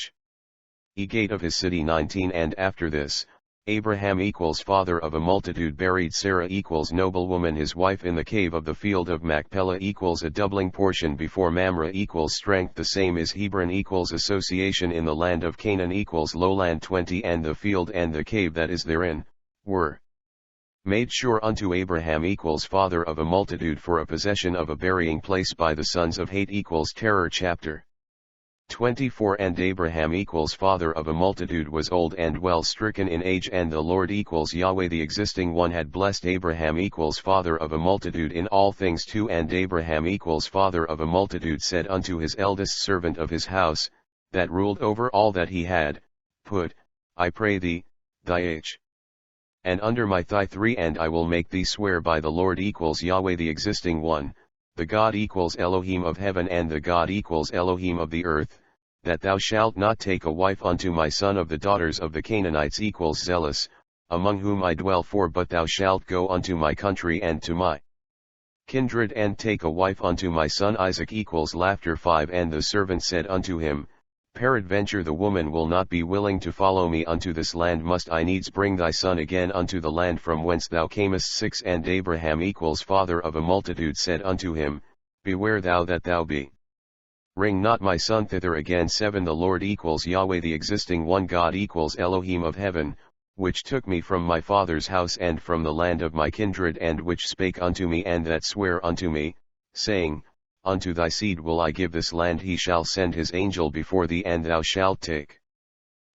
gate of his city 19 And after this, Abraham equals father of a multitude buried Sarah equals noblewoman his wife in the cave of the field of Machpelah equals a doubling portion before Mamre equals strength the same is Hebron equals association in the land of Canaan equals lowland 20 And the field and the cave that is therein, were made sure unto Abraham equals father of a multitude for a possession of a burying place by the sons of hate equals terror chapter 24 And Abraham equals father of a multitude was old and well stricken in age, and the Lord equals Yahweh the existing one had blessed Abraham equals father of a multitude in all things 2 And Abraham equals father of a multitude said unto his eldest servant of his house, that ruled over all that he had, Put, I pray thee, thy and under my thigh 3 And I will make thee swear by the Lord equals Yahweh the existing one, the God equals Elohim of heaven and the God equals Elohim of the earth, that thou shalt not take a wife unto my son of the daughters of the Canaanites equals zealous, among whom I dwell but thou shalt go unto my country and to my kindred and take a wife unto my son Isaac equals laughter 5 And the servant said unto him, Peradventure the woman will not be willing to follow me unto this land, must I needs bring thy son again unto the land from whence thou camest 6 And Abraham equals father of a multitude said unto him, Beware thou that thou bring not my son thither again 7 The Lord equals Yahweh the existing one God equals Elohim of heaven, which took me from my father's house and from the land of my kindred, and which spake unto me and that sware unto me, saying, Unto thy seed will I give this land, he shall send his angel before thee, and thou shalt take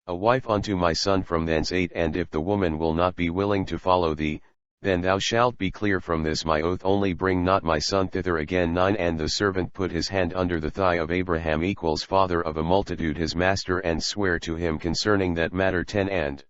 a wife unto my son from thence 8 And if the woman will not be willing to follow thee, then thou shalt be clear from this my oath, only bring not my son thither again 9 And the servant put his hand under the thigh of Abraham equals father of a multitude his master and sware to him concerning that matter 10 And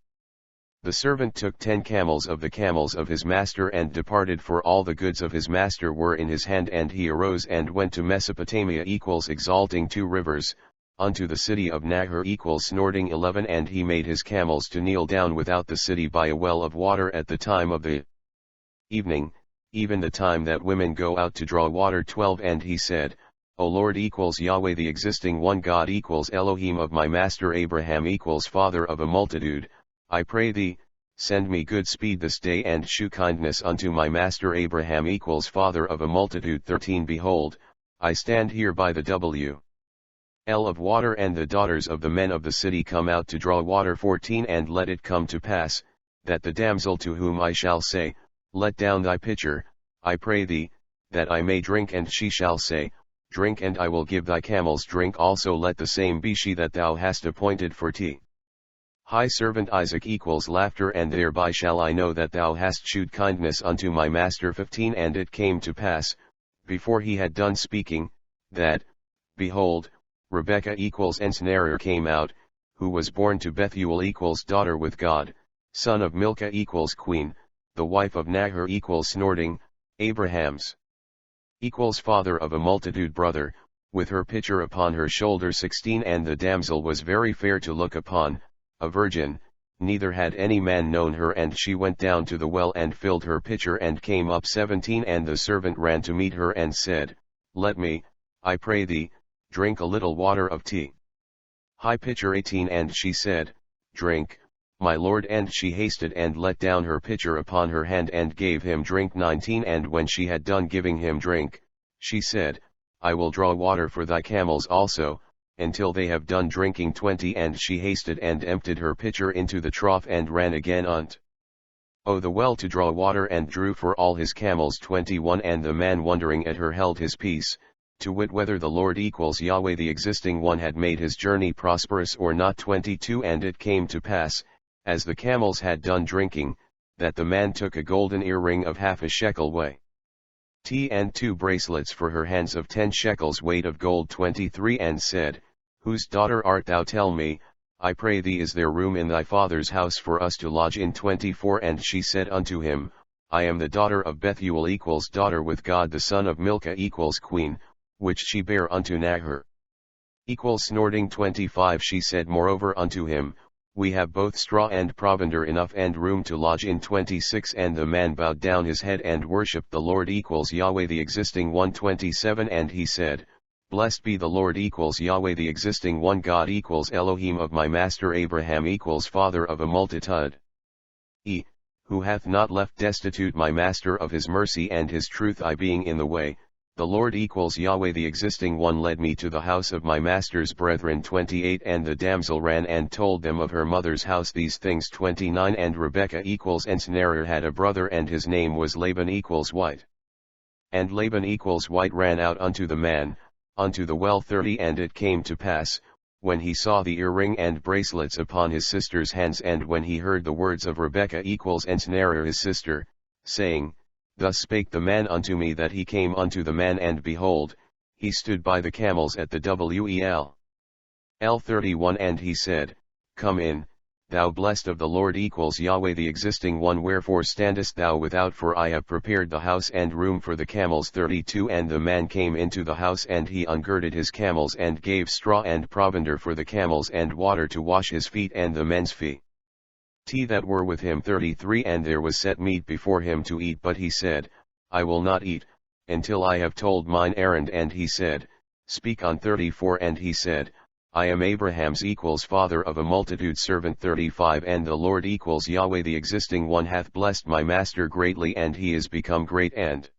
the servant took 10 camels of the camels of his master and departed, for all the goods of his master were in his hand. And he arose and went to Mesopotamia equals exalting 2 rivers, unto the city of Nahor equals snorting 11 And he made his camels to kneel down without the city by a well of water at the time of the evening, even the time that women go out to draw water 12 And he said, O Lord equals Yahweh the existing one God equals Elohim of my master Abraham equals father of a multitude, I pray thee, send me good speed this day and shew kindness unto my master Abraham equals father of a multitude 13 Behold, I stand here by the well of water, and the daughters of the men of the city come out to draw water 14 And let it come to pass, that the damsel to whom I shall say, Let down thy pitcher, I pray thee, that I may drink, and she shall say, Drink, and I will give thy camels drink also, let the same be she that thou hast appointed for tea. High servant Isaac equals laughter, and thereby shall I know that thou hast shewed kindness unto my master 15 And it came to pass, before he had done speaking, that, behold, Rebekah equals Ensnarer came out, who was born to Bethuel equals daughter with God, son of Milcah equals queen, the wife of Nahor equals snorting, Abraham's equals father of a multitude brother, with her pitcher upon her shoulder 16 And the damsel was very fair to look upon, a virgin, neither had any man known her, and she went down to the well and filled her pitcher and came up 17 And the servant ran to meet her and said, Let me, I pray thee, drink a little water of tea. High pitcher 18 And she said, Drink, my lord, and she hasted and let down her pitcher upon her hand and gave him drink 19 And when she had done giving him drink, she said, I will draw water for thy camels also, until they have done drinking 20 And she hasted and emptied her pitcher into the trough and ran again unto the well to draw water and drew for all his camels 21 And the man wondering at her held his peace, to wit whether the Lord equals Yahweh the existing one had made his journey prosperous or not 22 And it came to pass, as the camels had done drinking, that the man took a golden earring of half a shekel weight and 2 bracelets for her hands of 10 shekels weight of gold 23 And said, Whose daughter art thou? Tell me, I pray thee, is there room in thy father's house for us to lodge in 24 And she said unto him, I am the daughter of Bethuel equals daughter with God, the son of Milcah equals queen, which she bare unto Nahor equals snorting 25 She said moreover unto him, We have both straw and provender enough and room to lodge in 26 And the man bowed down his head and worshipped the Lord equals Yahweh the existing one 27 And he said, Blessed be the Lord equals Yahweh the existing one God equals Elohim of my master Abraham equals father of a multitude, who hath not left destitute my master of his mercy and his truth. I being in the way, the Lord equals Yahweh the existing one led me to the house of my master's brethren 28 And the damsel ran and told them of her mother's house these things 29 And Rebekah equals Ensnarer had a brother, and his name was Laban equals white. And Laban equals white ran out unto the man, unto the well. 30 And it came to pass, when he saw the earring and bracelets upon his sister's hands, and when he heard the words of Rebekah Ensnare his sister, saying, Thus spake the man unto me, that he came unto the man, and behold, he stood by the camels at the well. 31 And he said, Come in, thou blessed of the Lord Yahweh the existing one, wherefore standest thou without? For I have prepared the house and room for the camels. 32 And the man came into the house, and he ungirded his camels, and gave straw and provender for the camels, and water to wash his feet and the men's feet that were with him. 33 And there was set meat before him to eat, but he said, I will not eat, until I have told mine errand. And he said, Speak on. 34 And he said, I am Abraham's father of a multitude servant. 35 And the Lord Yahweh the existing one hath blessed my master greatly, and he is become great, and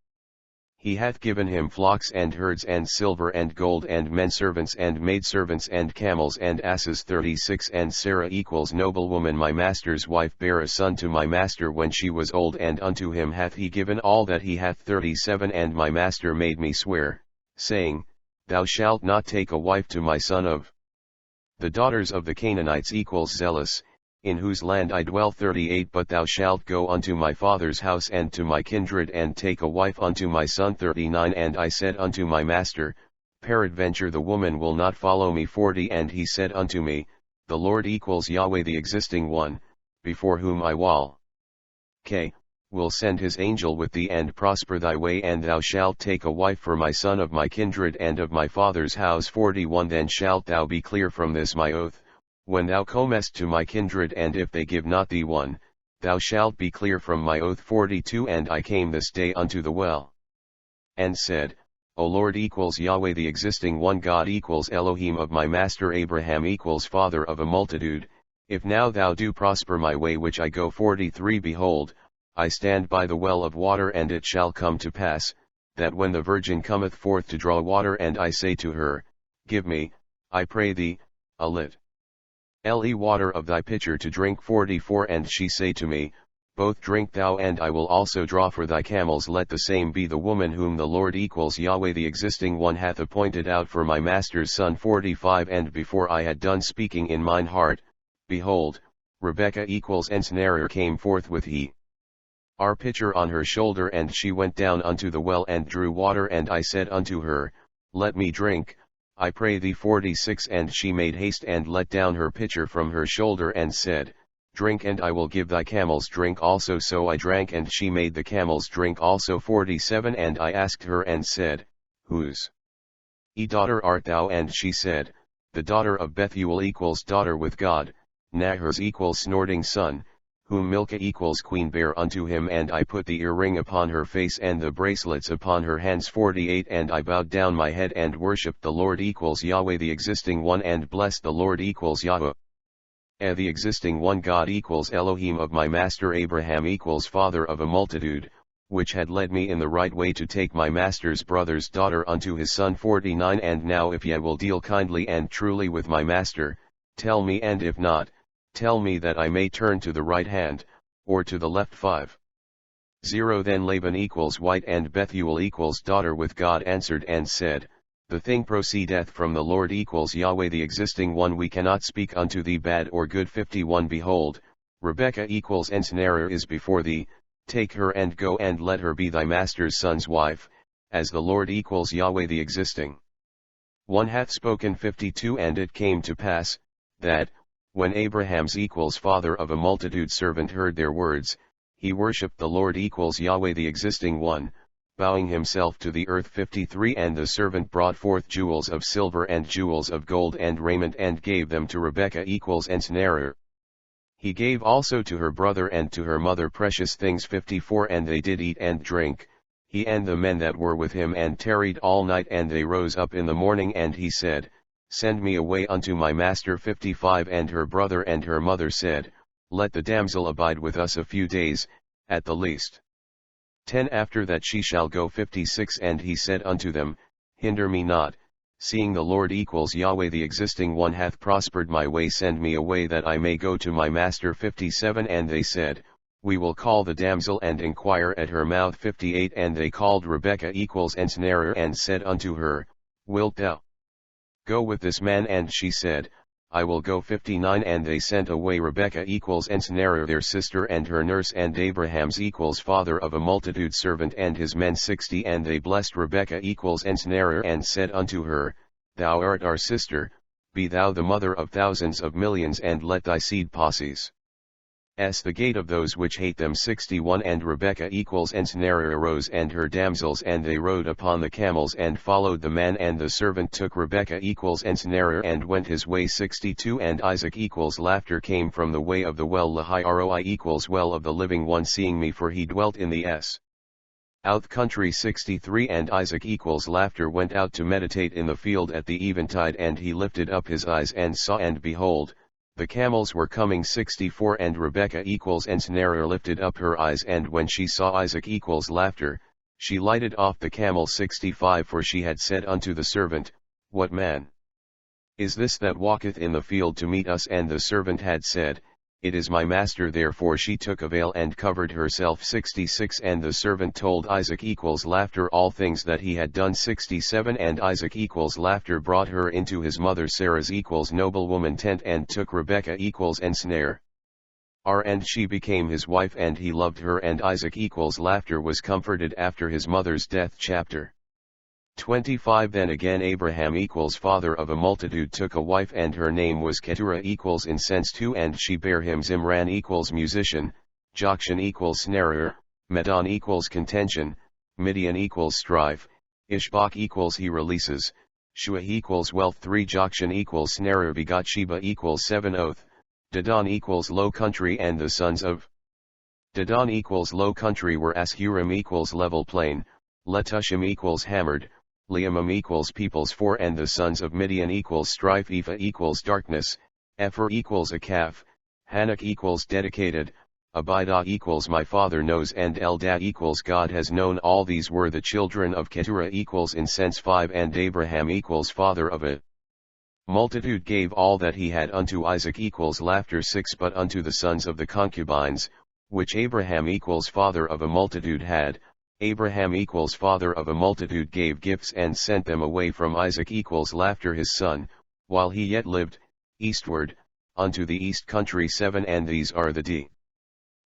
he hath given him flocks and herds and silver and gold and men servants and maidservants and camels and asses. 36 And Sarah noblewoman my master's wife bare a son to my master when she was old, and unto him hath he given all that he hath. 37 And my master made me swear, saying, Thou shalt not take a wife to my son of the daughters of the Canaanites zealous, in whose land I dwell. 38 But thou shalt go unto my father's house and to my kindred, and take a wife unto my son. 39 And I said unto my master, Peradventure the woman will not follow me. 40 And he said unto me, The Lord Yahweh the existing one, before whom I will send his angel with thee, and prosper thy way, and thou shalt take a wife for my son of my kindred and of my father's house. 41 Then shalt thou be clear from this my oath, when thou comest to my kindred, and if they give not thee one, thou shalt be clear from my oath. 42 And I came this day unto the well, and said, O Lord Yahweh the existing one, God Elohim of my master Abraham father of a multitude, if now thou do prosper my way which I go. 43 Behold, I stand by the well of water, and it shall come to pass, that when the virgin cometh forth to draw water, and I say to her, Give me, I pray thee, a water of thy pitcher to drink. 44 And she say to me, Both drink thou, and I will also draw for thy camels. Let the same be the woman whom the Lord Yahweh the existing one hath appointed out for my master's son. 45 And before I had done speaking in mine heart, behold, Rebekah Ensnare came forth with our pitcher on her shoulder, and she went down unto the well and drew water, and I said unto her, Let me drink, I pray thee. 46 And she made haste and let down her pitcher from her shoulder, and said, Drink, and I will give thy camels drink also. So I drank, and she made the camels drink also. 47 And I asked her and said, Whose daughter art thou? And she said, The daughter of Bethuel daughter with God, Nahor's snorting son, whom Milcah queen bare unto him. And I put the earring upon her face and the bracelets upon her hands. 48 And I bowed down my head and worshipped the Lord Yahweh the existing one, and blessed the Lord Yahweh the existing one, God Elohim of my master Abraham father of a multitude, which had led me in the right way to take my master's brother's daughter unto his son. 49 And now if ye will deal kindly and truly with my master, tell me, and if not, tell me, that I may turn to the right hand, or to the left. 50 Then Laban white and Bethuel daughter with God answered and said, The thing proceedeth from the Lord Yahweh the existing one, we cannot speak unto thee bad or good. 51 Behold, Rebekah Ensnare is before thee, take her and go and let her be thy master's son's wife, as the Lord Yahweh the existing one hath spoken. 52 And it came to pass, that, when Abraham's father of a multitude servant heard their words, he worshipped the Lord Yahweh the existing one, bowing himself to the earth. 53 And the servant brought forth jewels of silver and jewels of gold and raiment, and gave them to Rebekah Ensnare. He gave also to her brother and to her mother precious things. 54 And they did eat and drink, he and the men that were with him, and tarried all night. And they rose up in the morning, and he said, Send me away unto my master. 55 And her brother and her mother said, Let the damsel abide with us a few days, at the least. 10 After that she shall go. 56 And he said unto them, Hinder me not, seeing the Lord Yahweh the existing one hath prospered my way. Send me away that I may go to my master. 57 And they said, We will call the damsel and inquire at her mouth. 58 And they called Rebekah Ensnare and said unto her, Wilt thou go with this man? And she said, I will go. 59 And they sent away Rebekah Ensnarer their sister and her nurse and Abraham's father of a multitude servant and his men 60 And they blessed Rebekah Ensnarer and said unto her, Thou art our sister, be thou the mother of thousands of millions and let thy seed possess the gate of those which hate them. 61 And Rebekah Ensnarer arose and her damsels and they rode upon the camels and followed the man and the servant took Rebekah Ensnarer and went his way. 62 And Isaac laughter came from the way of the well Lahiroi well of the living one seeing me for he dwelt in the Outh country. 63 And Isaac laughter went out to meditate in the field at the eventide and he lifted up his eyes and saw and behold, the camels were coming. 64 And Rebekah Ensnarer lifted up her eyes and when she saw Isaac laughter, she lighted off the camel. 65 For she had said unto the servant, What man is this that walketh in the field to meet us? And the servant had said, It is my master. Therefore she took a veil and covered herself. 66 And the servant told Isaac laughter all things that he had done. 67 And Isaac laughter brought her into his mother Sarah's noblewoman tent and took Rebekah Ensnarer and she became his wife and he loved her and Isaac laughter was comforted after his mother's death. Chapter 25 Then again Abraham father of a multitude took a wife and her name was Keturah incense 2 And she bare him Zimran musician, Jokshan snarer, Medan contention, Midian strife, Ishbak he releases, Shua wealth 3 Jokshan snarer begot Sheba 7 Oath, Dedan low country and the sons of Dedan low country were Ashurim level plain, Letushim hammered, Leamim peoples 4 And the sons of Midian strife Ephah darkness, Epher a calf, Hanok dedicated, Abidah my father knows and Eldad God has known. All these were the children of Keturah incense 5 And Abraham father of a multitude gave all that he had unto Isaac laughter 6 But unto the sons of the concubines, which Abraham father of a multitude had, Abraham father of a multitude gave gifts and sent them away from Isaac laughter his son, while he yet lived, eastward, unto the east country. 7 And these are the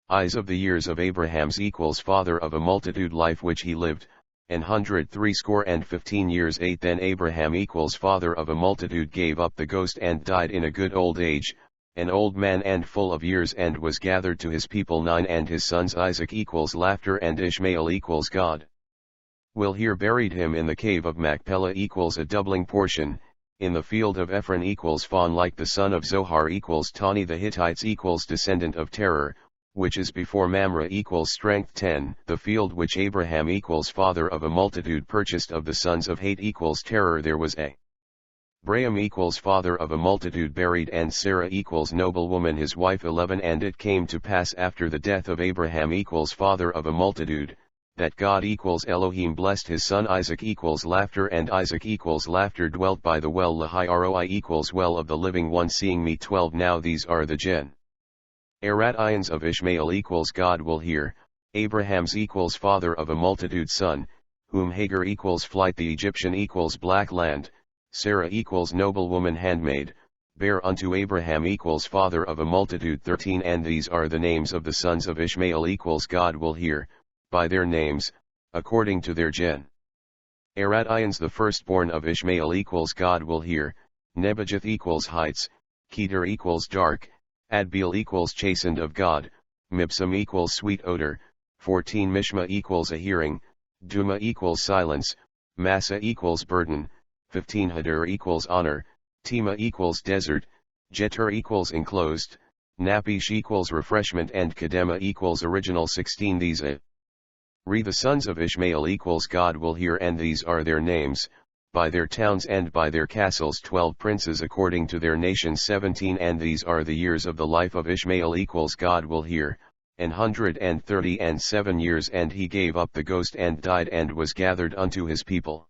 eyes of the years of Abraham's father of a multitude life which he lived, 160 years. 8 Then Abraham father of a multitude gave up the ghost and died in a good old age, an old man and full of years and was gathered to his people. 9 And his sons Isaac laughter and Ishmael God will hear buried him in the cave of Machpelah a doubling portion, in the field of Ephron Phon like the son of Zohar Tani the Hittites descendant of Terror, which is before Mamre strength. 10 The field which Abraham father of a multitude purchased of the sons of Hate Terror there was Abraham father of a multitude buried and Sarah noblewoman his wife. 11 And it came to pass after the death of Abraham father of a multitude, that God Elohim blessed his son Isaac laughter and Isaac laughter dwelt by the well Lahiroi well of the living one seeing me. 12 Now these are the generations of Ishmael God will hear, Abraham's father of a multitude son, whom Hagar flight the Egyptian black land, Sarah noblewoman handmaid, bare unto Abraham father of a multitude. 13 And these are the names of the sons of Ishmael God will hear, by their names, according to their generations. The firstborn of Ishmael God will hear, Nebajoth heights, Kedar dark, Adbeel chastened of God, Mibsam sweet odor, 14 Mishma a hearing, Duma silence, Massa burden, 15 Hadar honor, Tema desert, Jeter enclosed, Napish refreshment and Kedema original. 16 These the sons of Ishmael God will hear and these are their names, by their towns and by their castles. 12 Princes according to their nations. 17 And these are the years of the life of Ishmael God will hear, 137 years. And he gave up the ghost and died and was gathered unto his people.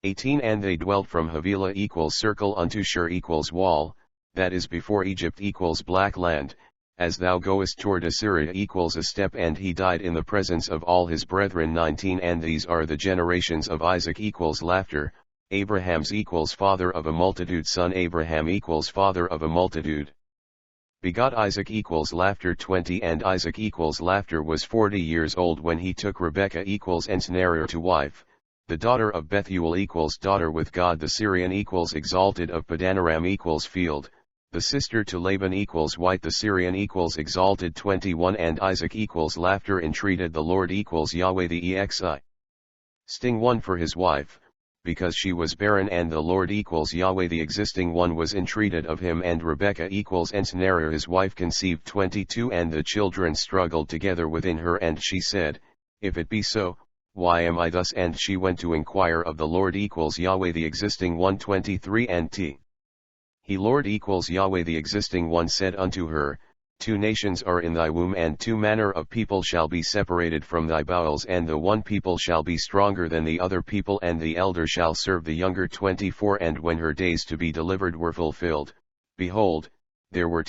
18 And they dwelt from Havilah circle unto Shur wall, that is before Egypt black land, as thou goest toward Assyria a step. And he died in the presence of all his brethren. 19 And these are the generations of Isaac laughter, Abraham's equals father of a multitude. Son Abraham equals father of a multitude. Begot Isaac equals laughter 20 and Isaac equals laughter was 40 years old when he took Rebekah equals Ensnarer to wife, the daughter of Bethuel equals daughter with God. The Syrian equals exalted of Padanaram equals field, the sister to Laban equals white. The Syrian equals exalted 21 and Isaac equals laughter entreated the Lord equals Yahweh the EXI. Sting one for his wife, because she was barren, and the Lord equals Yahweh the existing one was entreated of him, and Rebekah equals Ensnarer his wife conceived 22 and the children struggled together within her, and she said, if it be so, why am I thus? And she went to inquire of the Lord equals Yahweh the existing one 23 and he Lord equals Yahweh the existing one said unto her, 2 nations are in thy womb, and 2 manner of people shall be separated from thy bowels, and the one people shall be stronger than the other people, and the elder shall serve the younger. 24 And when her days to be delivered were fulfilled, behold, there were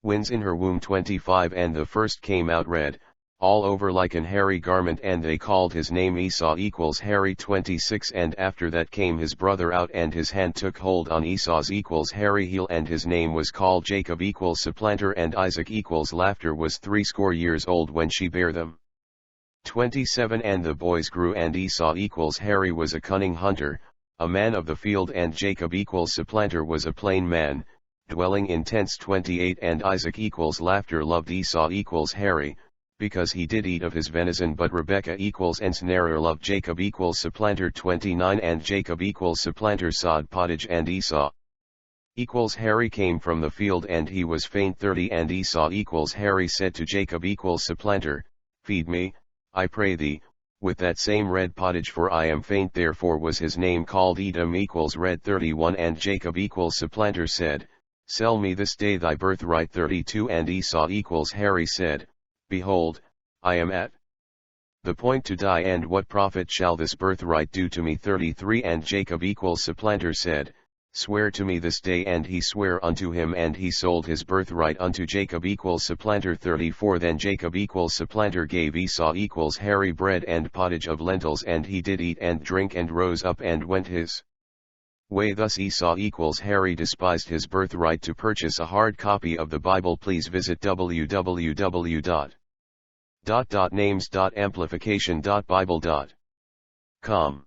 winds in her womb. 25 And the first came out red, all over like an hairy garment, and they called his name Esau equals hairy. 26 And after that came his brother out, and his hand took hold on Esau's equals hairy heel, and his name was called Jacob equals supplanter. And Isaac equals laughter was 60 years old when she bare them. 27 And the boys grew, and Esau equals hairy was a cunning hunter, a man of the field, and Jacob equals supplanter was a plain man, dwelling in tents. 28 And Isaac equals laughter loved Esau equals hairy, because he did eat of his venison, but Rebekah equals ensnarer loved Jacob equals supplanter. 29 And Jacob equals supplanter sod pottage, and Esau equals hairy came from the field, and he was faint. 30 And Esau equals hairy said to Jacob equals supplanter, feed me, I pray thee, with that same red pottage, for I am faint. Therefore was his name called Edom equals red. 31 And Jacob equals supplanter said, sell me this day thy birthright. 32 And Esau equals hairy said, behold, I am at the point to die, and what profit shall this birthright do to me? 33 And Jacob equals supplanter said, swear to me this day. And he sware unto him, and he sold his birthright unto Jacob equals supplanter. 34 Then Jacob equals supplanter gave Esau equals hairy bread and pottage of lentils, and he did eat and drink, and rose up and went his way. Thus Esau equals hairy despised his birthright. To purchase a hard copy of the Bible, please visit www.names.amplification.bible.com.